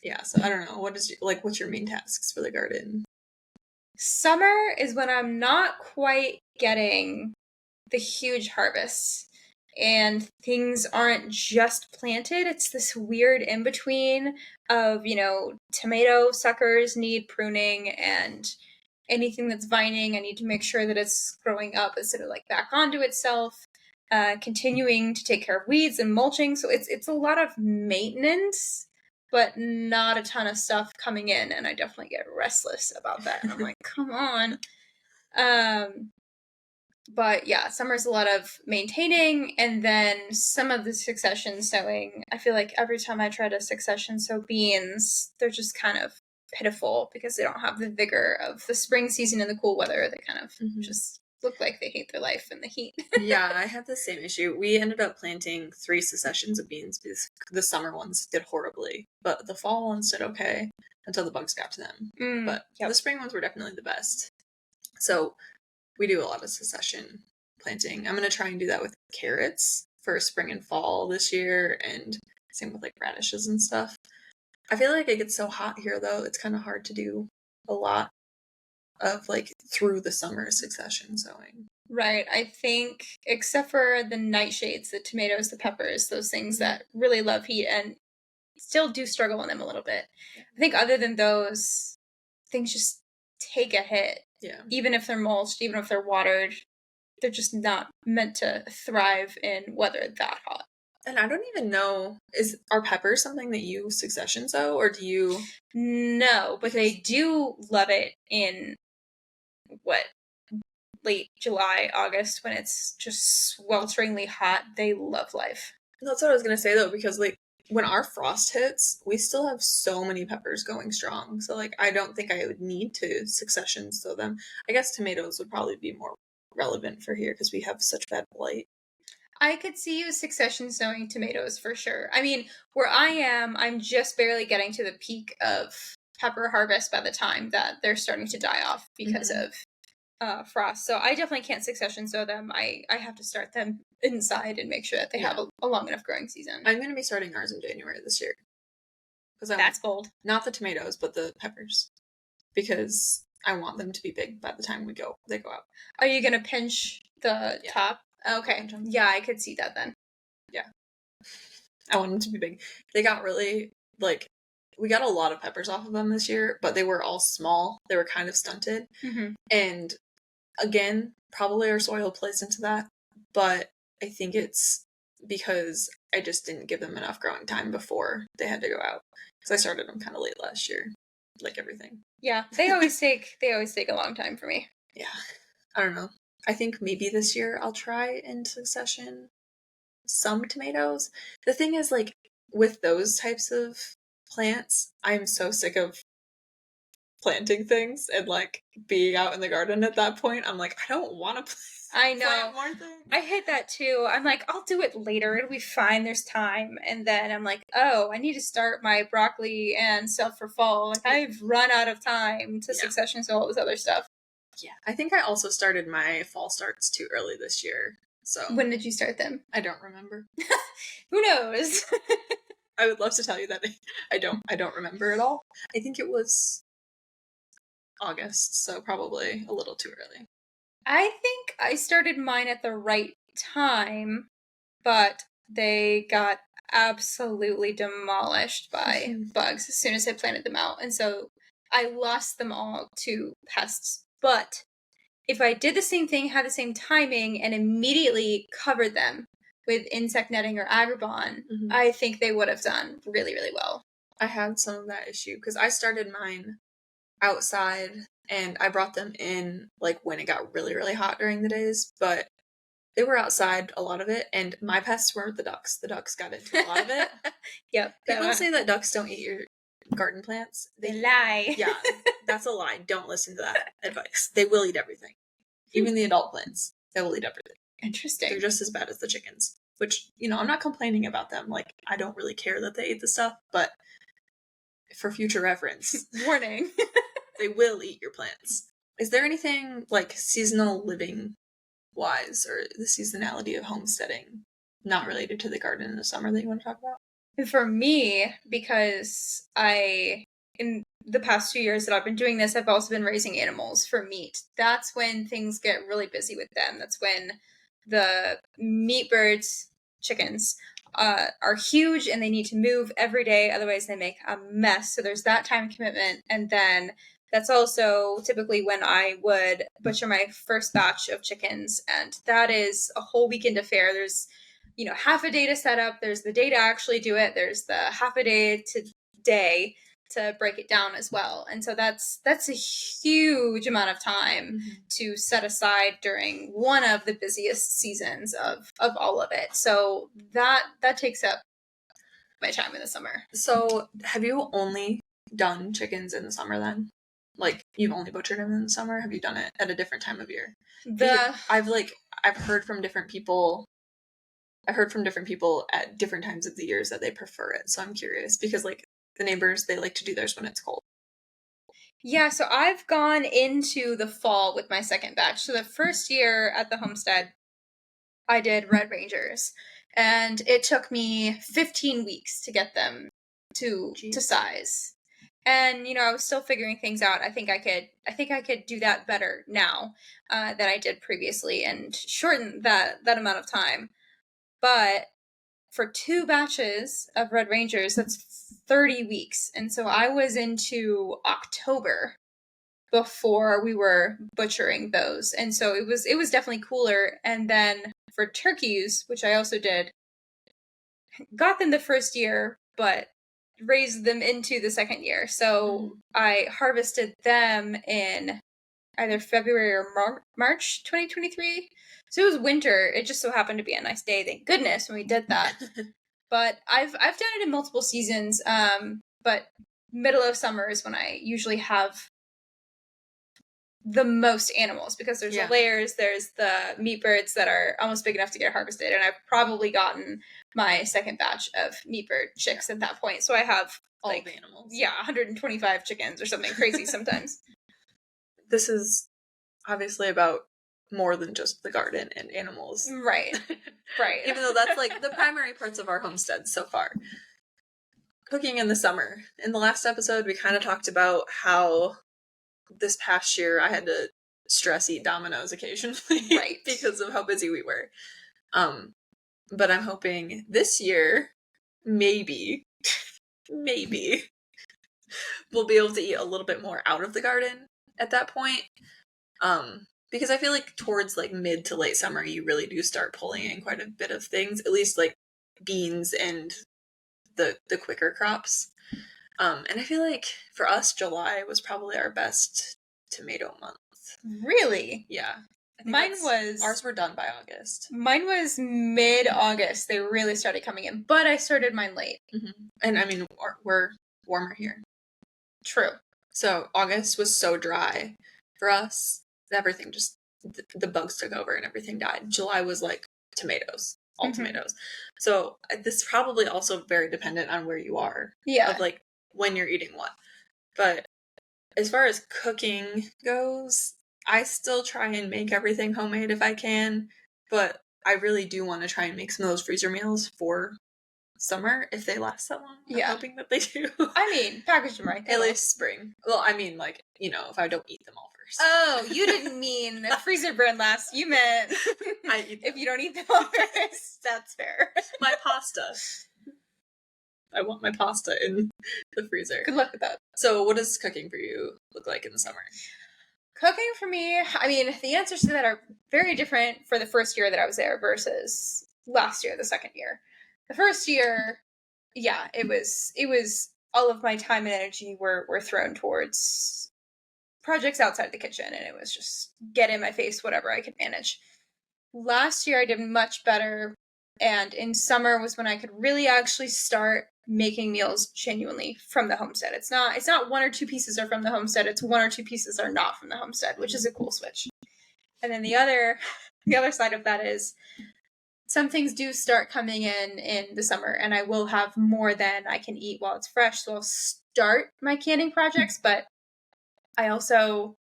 Yeah, so I don't know. What's your main tasks for the garden?
Summer is when I'm not quite getting the huge harvests and things aren't just planted. It's this weird in-between of, tomato suckers need pruning and anything that's vining, I need to make sure that it's growing up instead of like back onto itself. Continuing to take care of weeds and mulching. So it's a lot of maintenance, but not a ton of stuff coming in. And I definitely get restless about that. And I'm like, come on. But yeah, summer's a lot of maintaining, and then some of the succession sowing. I feel like every time I try to succession sow beans, they're just kind of pitiful because they don't have the vigor of the spring season and the cool weather. They kind of just look like they hate their life in the heat.
Yeah, I had the same issue. We ended up planting 3 successions of beans because the summer ones did horribly, but the fall ones did okay until the bugs got to them. But the spring ones were definitely the best. So we do a lot of succession planting. I'm going to try and do that with carrots for spring and fall this year, and same with like radishes and stuff. I feel like it gets so hot here though, it's kind of hard to do a lot of like through the summer succession sowing.
Right. I think except for the nightshades, the tomatoes, the peppers, those things that really love heat and still do struggle in them a little bit. I think other than those, things just take a hit.
Yeah.
Even if they're mulched, even if they're watered, they're just not meant to thrive in weather that hot.
And I don't even know, are peppers something that you succession sow, or do you?
No, but they do love it in late July, August, when it's just swelteringly hot. They love life.
That's what I was gonna say though, because like when our frost hits, we still have so many peppers going strong. So like I don't think I would need to succession sow them. I guess tomatoes would probably be more relevant for here because we have such bad blight.
I could see you succession sowing tomatoes for sure. I mean, where I am, I'm just barely getting to the peak of pepper harvest by the time that they're starting to die off because of frost. So I definitely can't succession sow them. I have to start them inside and make sure that they have a long enough growing season.
I'm going to be starting ours in January this year.
That's bold.
Not the tomatoes, but the peppers. Because I want them to be big by the time they go out.
Are you going to pinch the top? Okay. Yeah, I could see that then.
Yeah. I want them to be big. They got really, we got a lot of peppers off of them this year, but they were all small. They were kind of stunted. And again, probably our soil plays into that, but I think it's because I just didn't give them enough growing time before they had to go out. Because I started them kind of late last year, like everything.
Yeah, they always take a long time for me.
Yeah. I don't know. I think maybe this year I'll try in succession some tomatoes. The thing is, like, with those types of plants, I'm so sick of planting things and, like, being out in the garden at that point. I'm like, I don't want to plant more things.
I hate that too. I'm like, I'll do it later. It'll be fine. There's time. And then I'm like, oh, I need to start my broccoli and stuff for fall. Like, I've run out of time to succession sow all this other stuff.
Yeah, I think I also started my fall starts too early this year. So
when did you start them?
I don't remember.
Who knows?
I would love to tell you that I don't remember at all. I think it was August, so probably a little too early.
I think I started mine at the right time, but they got absolutely demolished by bugs as soon as I planted them out. And so I lost them all to pests. But if I did the same thing, had the same timing, and immediately covered them with insect netting or agribon, I think they would have done really, really well.
I had some of that issue because I started mine outside and I brought them in like when it got really, really hot during the days, but they were outside a lot of it, and my pests were the ducks. The ducks got into a lot of it.
Yep.
People say that ducks don't eat your garden plants.
They lie.
Yeah, that's a lie. Don't listen to that advice. They will eat everything. Even the adult plants. They will eat everything.
Interesting.
They're just as bad as the chickens. Which, I'm not complaining about them. Like, I don't really care that they ate the stuff, but for future reference.
Warning.
They will eat your plants. Is there anything, like, seasonal living wise, or the seasonality of homesteading, not related to the garden in the summer that you want to talk about?
For me, because in the past 2 years that I've been doing this, I've also been raising animals for meat. That's when things get really busy with them. That's when the meat birds, chickens, are huge and they need to move every day. Otherwise they make a mess. So there's that time commitment. And then That's also typically when I would butcher my first batch of chickens, and that is a whole weekend affair. There's, half a day to set up. There's the day to actually do it. There's the half a day to break it down as well. And so that's a huge amount of time to set aside during one of the busiest seasons of all of it. So that takes up my time in the summer.
So have you only done chickens in the summer then? Like, you've only butchered them in the summer? Have you done it at a different time of year? I've heard from different people. I've heard from different people at different times of the years that they prefer it. So I'm curious because, like, the neighbors, they like to do theirs when it's cold.
Yeah, so I've gone into the fall with my second batch. So the first year at the homestead, I did Red Rangers, and it took me 15 weeks to get them to size. And I was still figuring things out. I think I could do that better now than I did previously, and shorten that amount of time. But for 2 batches of Red Rangers, that's 30 weeks, and so I was into October before we were butchering those, and so it was definitely cooler. And then for turkeys, which I also did, got them the first year, but raised them into the second year. So I harvested them in either February or March 2023. So it was winter. It just so happened to be a nice day, thank goodness, when we did that. But I've done it in multiple seasons. But middle of summer is when I usually have the most animals, because there's the layers, there's the meat birds that are almost big enough to get harvested, and I've probably gotten my second batch of meat bird chicks at that point. So I have
all the animals.
Yeah, 125 chickens or something crazy sometimes.
This is obviously about more than just the garden and animals.
Right. Right.
Even though that's like the primary parts of our homestead so far. Cooking in the summer. In the last episode, we kind of talked about how this past year I had to stress eat Domino's occasionally, right? Because of how busy we were. But I'm hoping this year, maybe we'll be able to eat a little bit more out of the garden at that point. Because I feel like towards like mid to late summer, you really do start pulling in quite a bit of things, at least like beans and the quicker crops. And I feel like for us, July was probably our best tomato month.
Really?
Yeah. Ours were done by August.
Mine was mid-August. They really started coming in, but I started mine late.
And I mean, we're warmer here.
True.
So August was so dry for us. Everything just, the bugs took over and everything died. July was like tomatoes. All tomatoes. So this is probably also very dependent on where you are.
Yeah.
Of like when you're eating what. But as far as cooking goes, I still try and make everything homemade if I can. But I really do want to try and make some of those freezer meals for summer if they last that long. I'm hoping that they do.
I mean, package them right.
At least spring. Well, I mean, like, if I don't eat them all first.
Oh, you didn't mean freezer burn last. You meant if you don't eat them all first. That's fair.
My pasta. I want my pasta in the freezer.
Good luck with that.
So what does cooking for you look like in the summer?
Cooking for me, I mean, the answers to that are very different for the first year that I was there versus last year, the second year. The first year, yeah, it was all of my time and energy were thrown towards projects outside the kitchen, and it was just get in my face whatever I could manage. Last year I did much better, and in summer was when I could really actually start making meals genuinely from the homestead. It's not 1 or 2 pieces are from the homestead, it's 1 or 2 pieces are not from the homestead, which is a cool switch. And then the other side of that is some things do start coming in the summer, and I will have more than I can eat while it's fresh, so I'll start my canning projects, but I also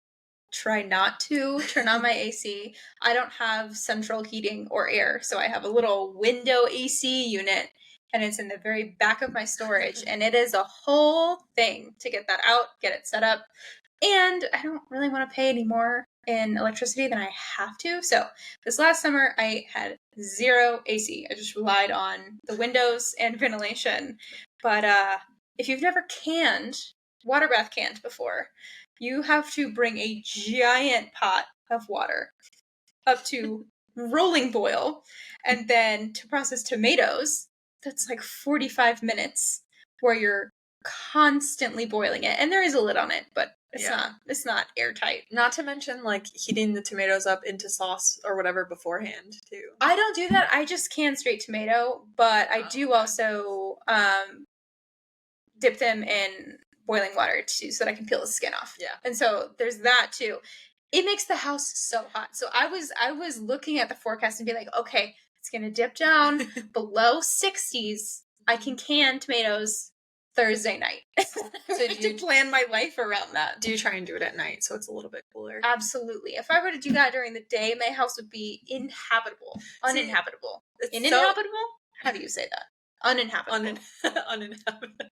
try not to turn on my AC. I don't have central heating or air, so I have a little window AC unit, and it's in the very back of my storage, and it is a whole thing to get that out, get it set up, and I don't really want to pay any more in electricity than I have to. So this last summer I had 0 AC. I just relied on the windows and ventilation. But if you've never water bath canned before, you have to bring a giant pot of water up to rolling boil, and then to process tomatoes, that's like 45 minutes where you're constantly boiling it. And there is a lid on it, but it's not airtight.
Not to mention like heating the tomatoes up into sauce or whatever beforehand too.
I don't do that. I just can straight tomato, but I do also dip them in boiling water too, so that I can peel the skin off.
Yeah.
And so there's that too. It makes the house so hot. So I was looking at the forecast and be like, okay, it's gonna dip down below 60s. I can tomatoes Thursday night. So I have to plan my life around that.
Do you try and do it at night so it's a little bit cooler?
Absolutely. If I were to do that during the day, my house would be inhabitable. Uninhabitable. Uninhabitable? How do you say that? Uninhabitable.
Uninhabitable.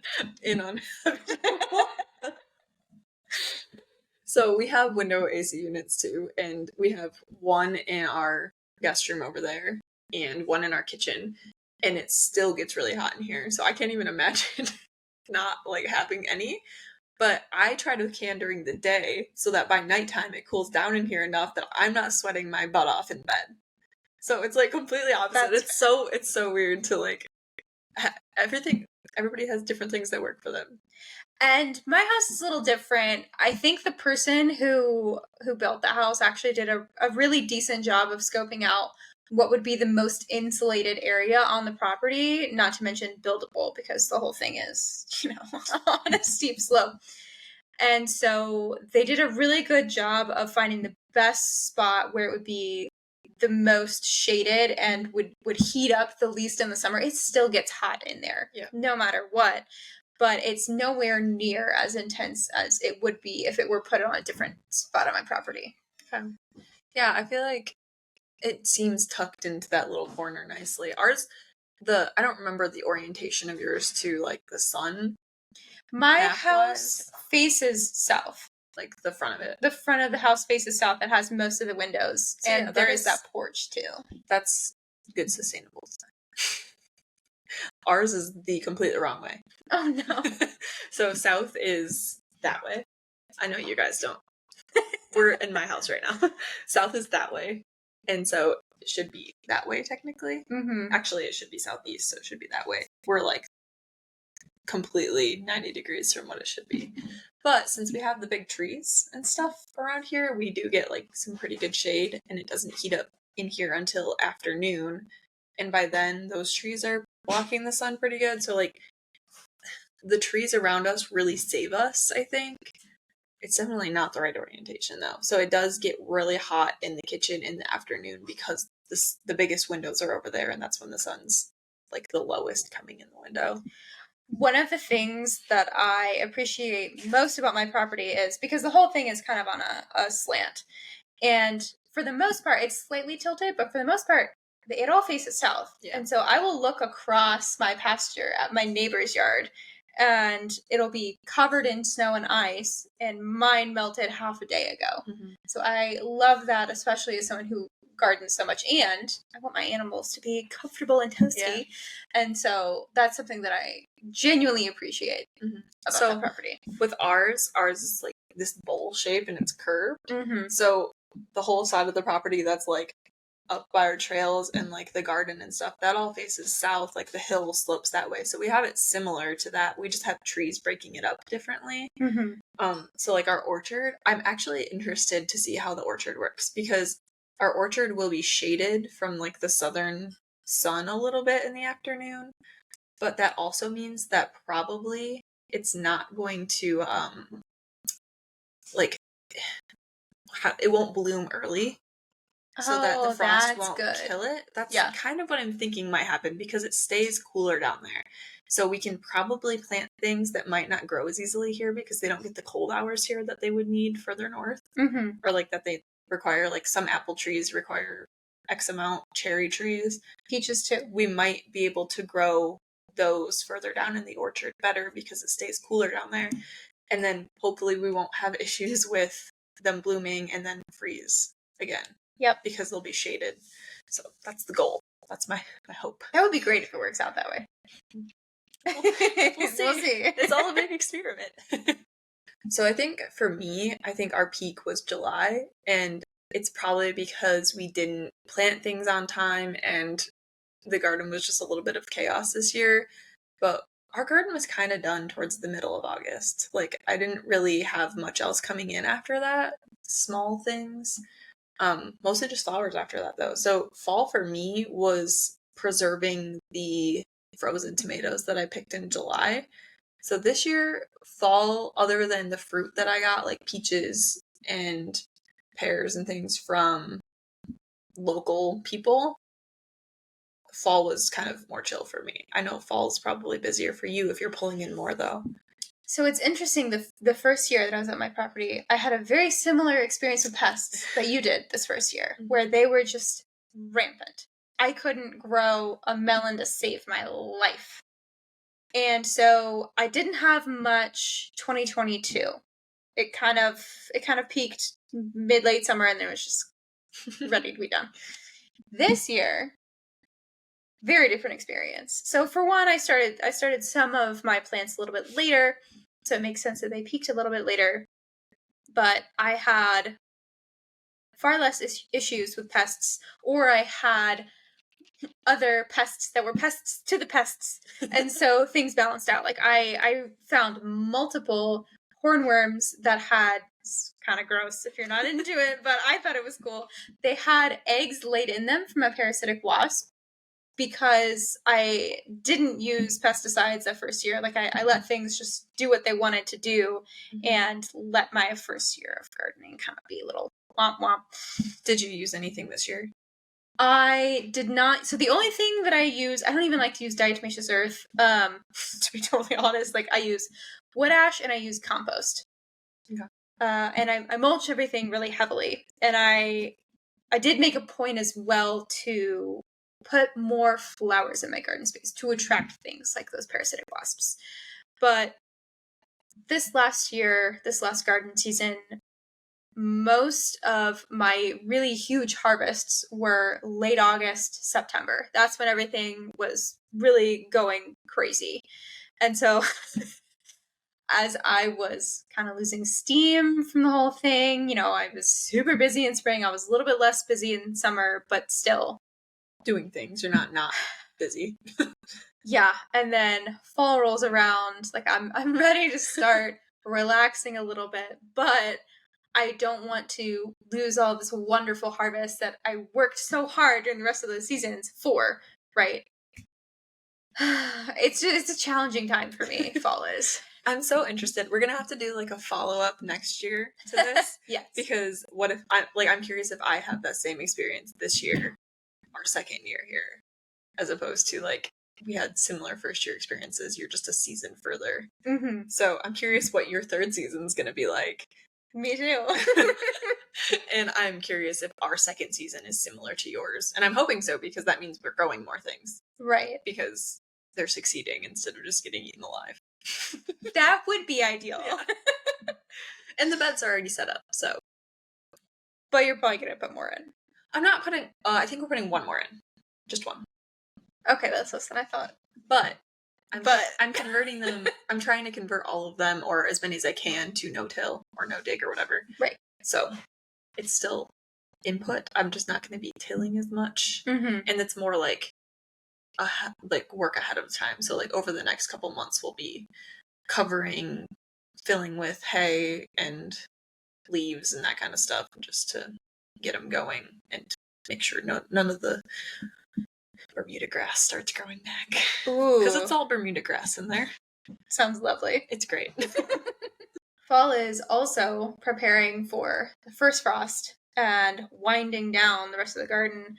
So we have window AC units too, and we have one in our guest room over there and one in our kitchen, and it still gets really hot in here. So I can't even imagine not like having any. But I try to can during the day so that by nighttime it cools down in here enough that I'm not sweating my butt off in bed. So it's like completely opposite. It's so weird to like everybody has different things that work for them.
And my house is a little different. I think the person who built the house actually did a really decent job of scoping out what would be the most insulated area on the property, not to mention buildable, because the whole thing is, on a steep slope. And so they did a really good job of finding the best spot where it would be the most shaded and would heat up the least in the summer. It still gets hot in there, no matter what. But it's nowhere near as intense as it would be if it were put on a different spot on my property.
Okay. Yeah, I feel like it seems tucked into that little corner nicely. Ours, I don't remember the orientation of yours to like the sun.
My house faces south.
Like the front of it.
The front of the house faces south. It has most of the windows. So and there is that porch too.
That's good sustainable design. Ours is the completely wrong way.
Oh no.
So south is that way. I know you guys don't. We're in my house right now. South is that way. And so it should be that way technically.
Mm-hmm.
Actually, it should be southeast, so it should be that way. We're like completely 90 degrees from what it should be. But since we have the big trees and stuff around here, we do get like some pretty good shade, and it doesn't heat up in here until afternoon. And by then, those trees are blocking the sun pretty good. So like the trees around us really save us, I think. It's definitely not the right orientation though. So it does get really hot in the kitchen in the afternoon because the biggest windows are over there, and that's when the sun's like the lowest coming in the window.
One of the things that I appreciate most about my property is because the whole thing is kind of on a slant. And for the most part, it's slightly tilted, but for the most part, it all faces south. Yeah. And so I will look across my pasture at my neighbor's yard, and it'll be covered in snow and ice, and mine melted half a day ago. Mm-hmm. So I love that, especially as someone who gardens so much, and I want my animals to be comfortable and toasty. Yeah. And so that's something that I genuinely appreciate about the property.
With ours is like this bowl shape and it's curved.
Mm-hmm.
So the whole side of the property that's like up by our trails and like the garden and stuff, that all faces south, like the hill slopes that way. So we have it similar to that. We just have trees breaking it up differently.
Mm-hmm.
So like our orchard, I'm actually interested to see how the orchard works, because our orchard will be shaded from like the southern sun a little bit in the afternoon, but that also means that probably it's not going to it won't bloom early. So that the frost won't kill it. That's kind of what I'm thinking might happen, because it stays cooler down there. So we can probably plant things that might not grow as easily here because they don't get the cold hours here that they would need further north.
Mm-hmm.
Or like that they require, like some apple trees require X amount, cherry trees.
Peaches too.
We might be able to grow those further down in the orchard better because it stays cooler down there. And then hopefully we won't have issues with them blooming and then freeze again.
Yep.
Because they'll be shaded. So that's the goal. That's my hope.
That would be great if it works out that way.
We'll see. It's all a big experiment. So I think for me, I think our peak was July, and it's probably because we didn't plant things on time and the garden was just a little bit of chaos this year. But our garden was kind of done towards the middle of August. Like, I didn't really have much else coming in after that. Small things. Mostly just flowers after that, though. So fall for me was preserving the frozen tomatoes that I picked in July. So this year, fall, other than the fruit that I got, like peaches and pears and things from local people, fall was kind of more chill for me. I know fall's probably busier for you if you're pulling in more, though.
So it's interesting, the first year that I was at my property, I had a very similar experience with pests that you did this first year, where they were just rampant. I couldn't grow a melon to save my life. And so I didn't have much 2022. It kind of peaked mid late summer and then it was just ready to be done. This year, very different experience. So for one, I started some of my plants a little bit later, so it makes sense that they peaked a little bit later. But I had far less issues with pests, or I had other pests that were pests to the pests, and so things balanced out. Like I found multiple hornworms that had, it's kind of gross if you're not into it, but I thought it was cool. They had eggs laid in them from a parasitic wasp because I didn't use pesticides that first year. Like I let things just do what they wanted to do and let my first year of gardening kind of be a little womp womp.
Did you use anything this year?
I did not. So the only thing that I use, I don't even like to use diatomaceous earth. To be totally honest, like I use wood ash and I use compost.
Okay.
And I mulch everything really heavily. And I did make a point as well to put more flowers in my garden space to attract things like those parasitic wasps. But this last garden season, most of my really huge harvests were late August, September. That's when everything was really going crazy. And so as I was kind of losing steam from the whole thing, I was super busy in spring. I was a little bit less busy in summer, but still
doing things. You're not busy.
Yeah. And then fall rolls around. Like I'm ready to start relaxing a little bit, but I don't want to lose all this wonderful harvest that I worked so hard during the rest of the seasons for, right? It's a challenging time for me, fall is.
I'm so interested. We're gonna have to do like a follow-up next year to this.
Yes.
Because what if I'm curious if I have that same experience this year, our second year here, as opposed to like we had similar first year experiences. You're just a season further.
Mm-hmm.
So I'm curious what your third season's gonna be like.
Me too.
And I'm curious if our second season is similar to yours. And I'm hoping so because that means we're growing more things.
Right.
Because they're succeeding instead of just getting eaten alive.
That would be ideal.
Yeah. And the beds are already set up, so.
But you're probably gonna put more in.
I'm not putting, I think we're putting one more in. Just one.
Okay, that's less than I thought.
But I'm converting them. I'm trying to convert all of them, or as many as I can, to no-till or no-dig or whatever.
Right.
So it's still input. I'm just not going to be tilling as much.
Mm-hmm.
And it's more like work ahead of time. So like over the next couple months, we'll be covering, filling with hay and leaves and that kind of stuff, just to get them going and make sure none of the Bermuda grass starts growing back.
Ooh.
Because it's all Bermuda grass in there.
Sounds lovely.
It's great.
Fall is also preparing for the first frost and winding down the rest of the garden.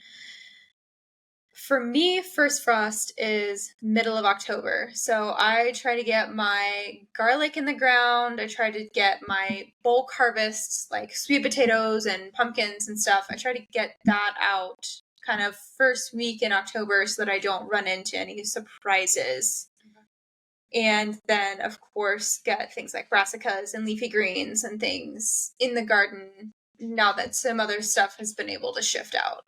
For me, first frost is middle of October. So I try to get my garlic in the ground. I try to get my bulk harvests like sweet potatoes and pumpkins and stuff. I try to get that out kind of first week in October so that I don't run into any surprises. And then, of course, get things like brassicas and leafy greens and things in the garden now that some other stuff has been able to shift out.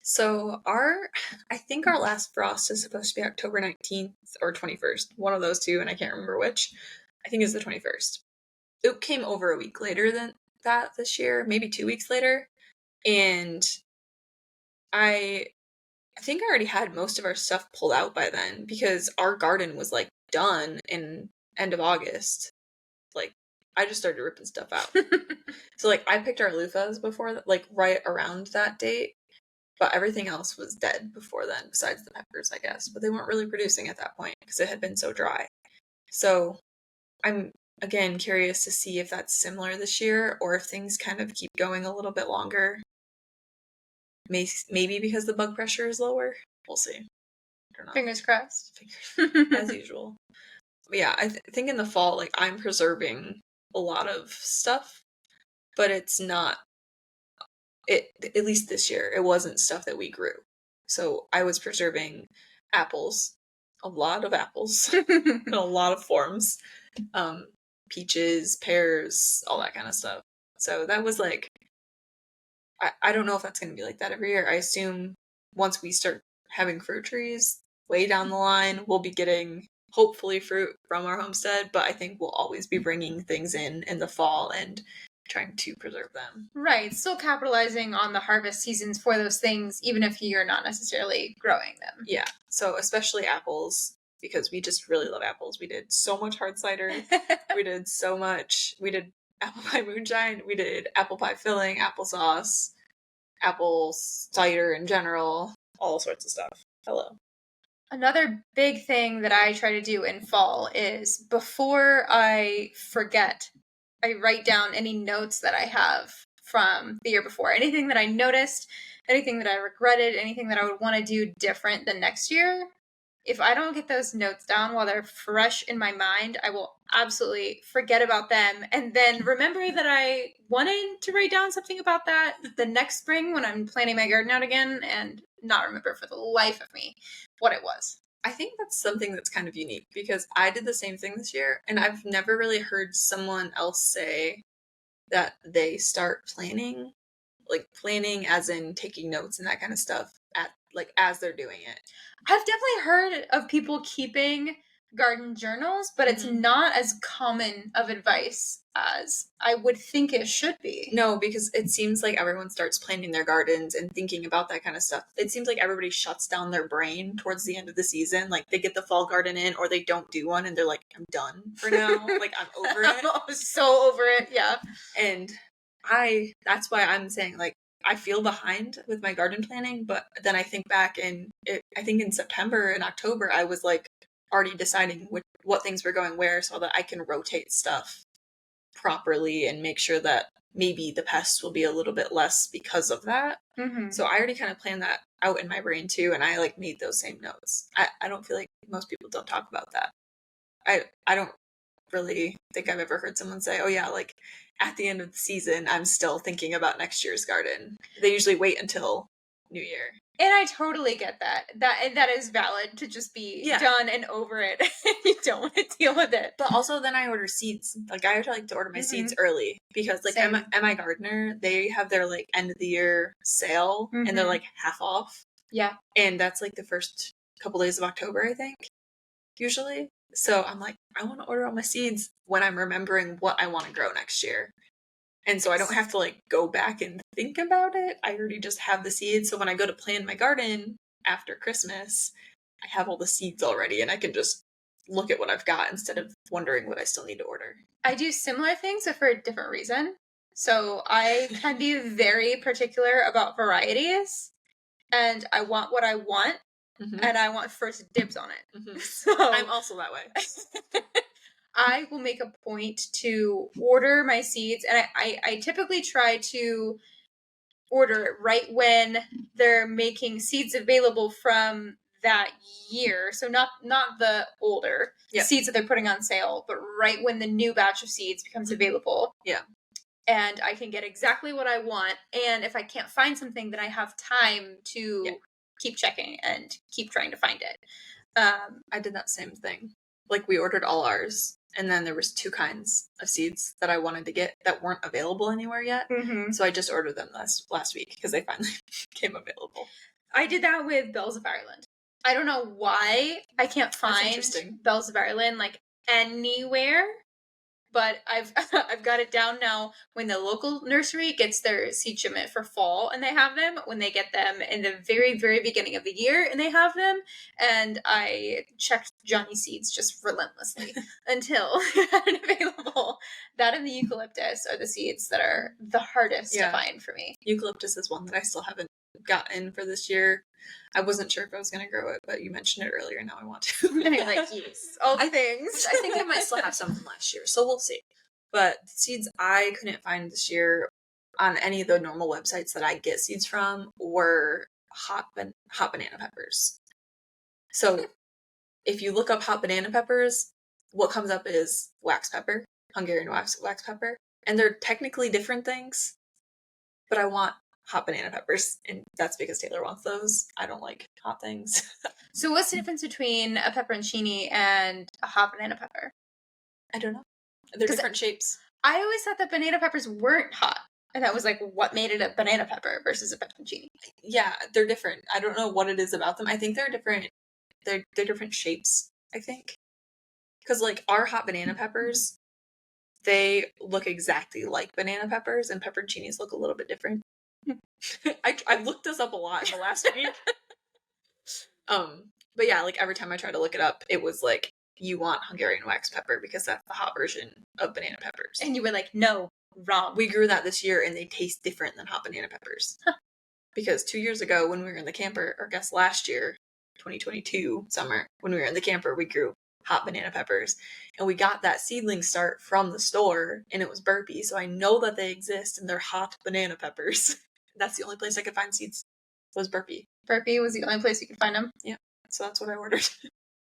So I think our last frost is supposed to be October 19th or 21st. One of those two, and I can't remember which. I think it's the 21st. it came over a week later than that this year, maybe 2 weeks later, and I think I already had most of our stuff pulled out by then because our garden was, like, done in end of August. Like, I just started ripping stuff out. So, like, I picked our loofahs before, like, right around that date, but everything else was dead before then, besides the peppers, I guess. But they weren't really producing at that point because it had been so dry. So, I'm, again, curious to see if that's similar this year or if things kind of keep going a little bit longer. Maybe because the bug pressure is lower. We'll see. I don't know.
Fingers crossed.
As usual. But yeah, I think in the fall, like, I'm preserving a lot of stuff, but it's not, at least this year, it wasn't stuff that we grew. So I was preserving apples, a lot of apples, in a lot of forms, peaches, pears, all that kind of stuff. So that was like, I don't know if that's going to be like that every year. I assume once we start having fruit trees way down the line, we'll be getting hopefully fruit from our homestead, but I think we'll always be bringing things in the fall and trying to preserve them.
Right, still capitalizing on the harvest seasons for those things, even if you're not necessarily growing them.
Yeah, so especially apples, because we just really love apples. We did so much hard cider. We did apple pie moonshine. We did apple pie filling, applesauce, apple cider in general, all sorts of stuff. Hello.
Another big thing that I try to do in fall is before I forget, I write down any notes that I have from the year before. Anything that I noticed, anything that I regretted, anything that I would want to do different than next year. If I don't get those notes down while they're fresh in my mind, I will absolutely forget about them and then remember that I wanted to write down something about that the next spring when I'm planning my garden out again and not remember for the life of me what it was.
I think that's something that's kind of unique because I did the same thing this year and I've never really heard someone else say that they start planning, like planning as in taking notes and that kind of stuff as they're doing it.
I've definitely heard of people keeping garden journals, but it's not as common of advice as I would think it should be.
No, because it seems like everyone starts planning their gardens and thinking about that kind of stuff. It seems like everybody shuts down their brain towards the end of the season. Like, they get the fall garden in or they don't do one and they're like, I'm done for now. Like, I'm over it.
I'm so over it, yeah.
And that's why I'm saying, like, I feel behind with my garden planning, but then I think back I think in September and October, I was like already deciding what things were going where so that I can rotate stuff properly and make sure that maybe the pests will be a little bit less because of that.
Mm-hmm.
So I already kind of planned that out in my brain too, and I like made those same notes. I don't feel like most people don't talk about that. I don't really think I've ever heard someone say, oh yeah, like at the end of the season, I'm still thinking about next year's garden. They usually wait until New Year.
And I totally get that. That is valid to just be done and over it. You don't want to deal with it.
But also then I order seeds. Like, I like to order my seeds early because like at my gardener, they have their like end of the year sale and they're like half off.
Yeah.
And that's like the first couple days of October, I think, usually. So I'm like, I want to order all my seeds when I'm remembering what I want to grow next year. And so I don't have to like go back and think about it. I already just have the seeds. So when I go to plant my garden after Christmas, I have all the seeds already and I can just look at what I've got instead of wondering what I still need to order.
I do similar things, but for a different reason. So I can be very particular about varieties and I want what I want. And I want first dibs on it. So
I'm also that way.
I will make a point to order my seeds, and I typically try to order it right when they're making seeds available from that year. So not the older seeds that they're putting on sale, but right when the new batch of seeds becomes available.
Yeah.
And I can get exactly what I want. And if I can't find something, then I have time to keep checking and keep trying to find it.
I did that same thing. Like, we ordered all ours, and then there was 2 kinds of seeds that I wanted to get that weren't available anywhere yet. So I just ordered them last week because they finally became available.
I did that with Bells of Ireland. I don't know why I can't find Bells of Ireland like anywhere. but I've I've got it down now. When the local nursery gets their seed shipment for fall and they have them, when they get them in the very, very beginning of the year and they have them, and I checked Johnny Seeds just relentlessly until they had it available. That and the eucalyptus are the seeds that are the hardest to find for me.
Eucalyptus is one that I still haven't gotten for this year. I wasn't sure if I was going to grow it, but you mentioned it earlier. Now I want to.
And you're like, yes, all things.
I think I might still have some from last year, so we'll see. But the seeds I couldn't find this year on any of the normal websites that I get seeds from were hot banana peppers. So if you look up hot banana peppers, what comes up is wax pepper, Hungarian wax pepper, and they're technically different things, but I want hot banana peppers, and that's because Taylor wants those. I don't like hot things.
So what's the difference between a pepperoncini and a hot banana pepper?
I don't know. They're different shapes.
I always thought that banana peppers weren't hot. And that was like what made it a banana pepper versus a pepperoncini.
Yeah, they're different. I don't know what it is about them. I think they're different. They're different shapes, I think. Because like our hot banana peppers, they look exactly like banana peppers, and pepperoncinis look a little bit different. I looked this up a lot in the last week. But yeah, like every time I tried to look it up, it was like, you want Hungarian wax pepper because that's the hot version of banana peppers.
And you were like, no, wrong.
We grew that this year and they taste different than hot banana peppers. Because 2 years ago when we were in the camper, or I guess last year, 2022 summer, when we were in the camper, we grew hot banana peppers. And we got that seedling start from the store, and it was Burpee, so I know that they exist and they're hot banana peppers. That's the only place I could find seeds, was Burpee.
Burpee was the only place you could find them?
Yeah, so that's what I ordered.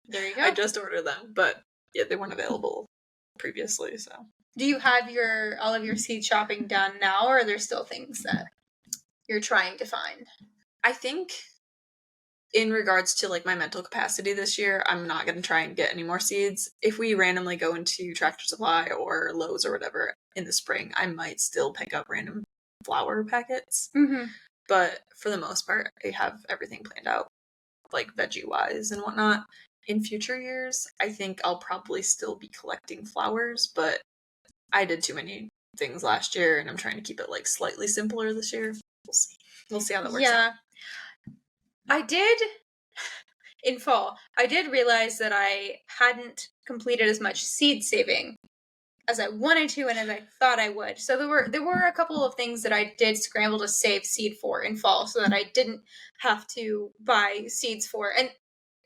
There you go.
I just ordered them, but yeah, they weren't available previously, so.
Do you have all of your seed shopping done now, or are there still things that you're trying to find?
I think in regards to like my mental capacity this year, I'm not going to try and get any more seeds. If we randomly go into Tractor Supply or Lowe's or whatever in the spring, I might still pick up random flower packets.
Mm-hmm.
But for the most part, I have everything planned out, like veggie-wise and whatnot. In future years, I think I'll probably still be collecting flowers, but I did too many things last year, and I'm trying to keep it like slightly simpler this year. We'll see. We'll see how that works out.
Yeah. I did, in fall, I did realize that I hadn't completed as much seed saving as I wanted to and as I thought I would. So there were a couple of things that I did scramble to save seed for in fall so that I didn't have to buy seeds for. And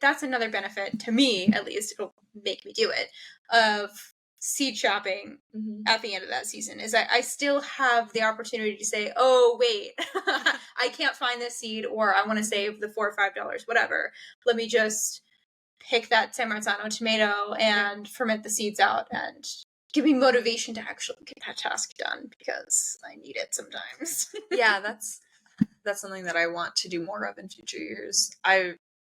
that's another benefit, to me at least, it'll make me do it, of seed shopping at the end of that season, is I still have the opportunity to say, oh, wait, I can't find this seed, or I want to save the $4 or $5, whatever. Let me just pick that San Marzano tomato and ferment the seeds out and give me motivation to actually get that task done, because I need it sometimes.
Yeah, that's something that I want to do more of in future years. I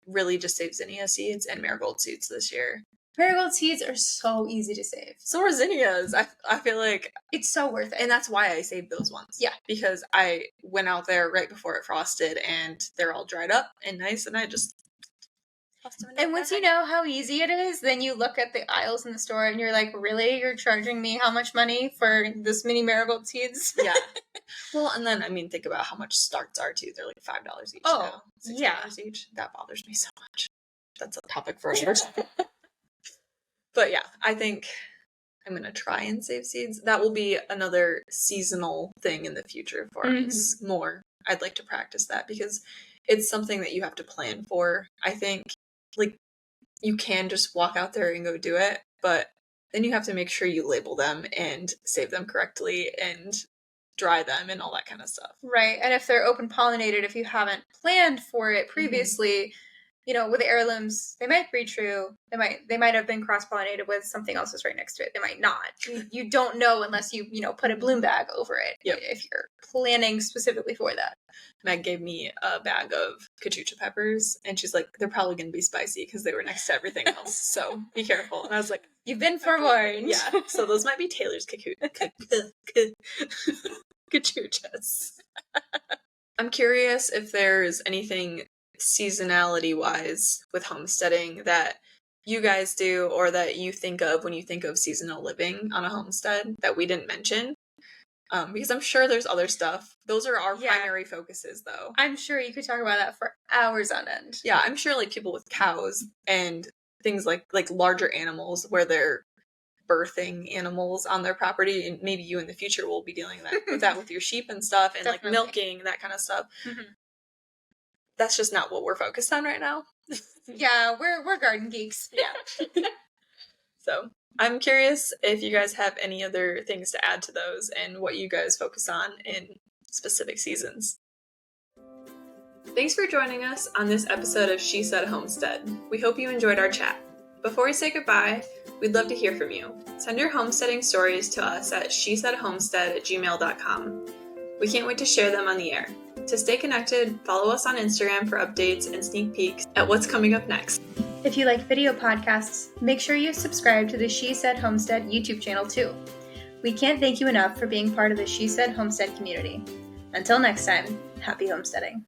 really just saved zinnia seeds and marigold seeds this year.
Marigold seeds are so easy to save.
So are zinnias. I feel like
it's so worth it.
And that's why I saved those ones.
Yeah.
Because I went out there right before it frosted and they're all dried up and nice, and I just tossed them in.
And once you know how easy it is, then you look at the aisles in the store and you're like, really? You're charging me how much money for this many marigold seeds?
Yeah. Well, and then, I mean, think about how much starts are too. They're like $5 each now. $6 each. That bothers me so much. That's a topic for another time. But yeah, I think I'm going to try and save seeds. That will be another seasonal thing in the future for us more. I'd like to practice that because it's something that you have to plan for. I think, like, you can just walk out there and go do it, but then you have to make sure you label them and save them correctly and dry them and all that kind of stuff.
Right. And if they're open pollinated, if you haven't planned for it previously, you know, with heirlooms, they might breed true. They might have been cross-pollinated with something else that's right next to it. They might not. You don't know unless you put a bloom bag over it.
Yep.
If you're planning specifically for that.
Meg gave me a bag of cachucha peppers, and she's like, they're probably going to be spicy because they were next to everything else. So be careful. And I was like,
you've been forewarned.
Yeah. So those might be Taylor's cachuchas. I'm curious if there's anything seasonality wise with homesteading that you guys do or that you think of when you think of seasonal living on a homestead that we didn't mention. Because I'm sure there's other stuff. Those are our primary focuses, though.
I'm sure you could talk about that for hours on end.
Yeah, I'm sure like people with cows and things like larger animals where they're birthing animals on their property, and maybe you in the future will be dealing with that with your sheep and stuff, and
Definitely.
like milking, that kind of stuff.
Mm-hmm.
That's just not what we're focused on right now.
Yeah, we're garden geeks.
Yeah. So I'm curious if you guys have any other things to add to those and what you guys focus on in specific seasons. Thanks for joining us on this episode of She Said Homestead. We hope you enjoyed our chat. Before we say goodbye, we'd love to hear from you. Send your homesteading stories to us at shesaidhomestead@gmail.com. We can't wait to share them on the air. To stay connected, follow us on Instagram for updates and sneak peeks at what's coming up next.
If you like video podcasts, make sure you subscribe to the She Said Homestead YouTube channel too. We can't thank you enough for being part of the She Said Homestead community. Until next time, happy homesteading.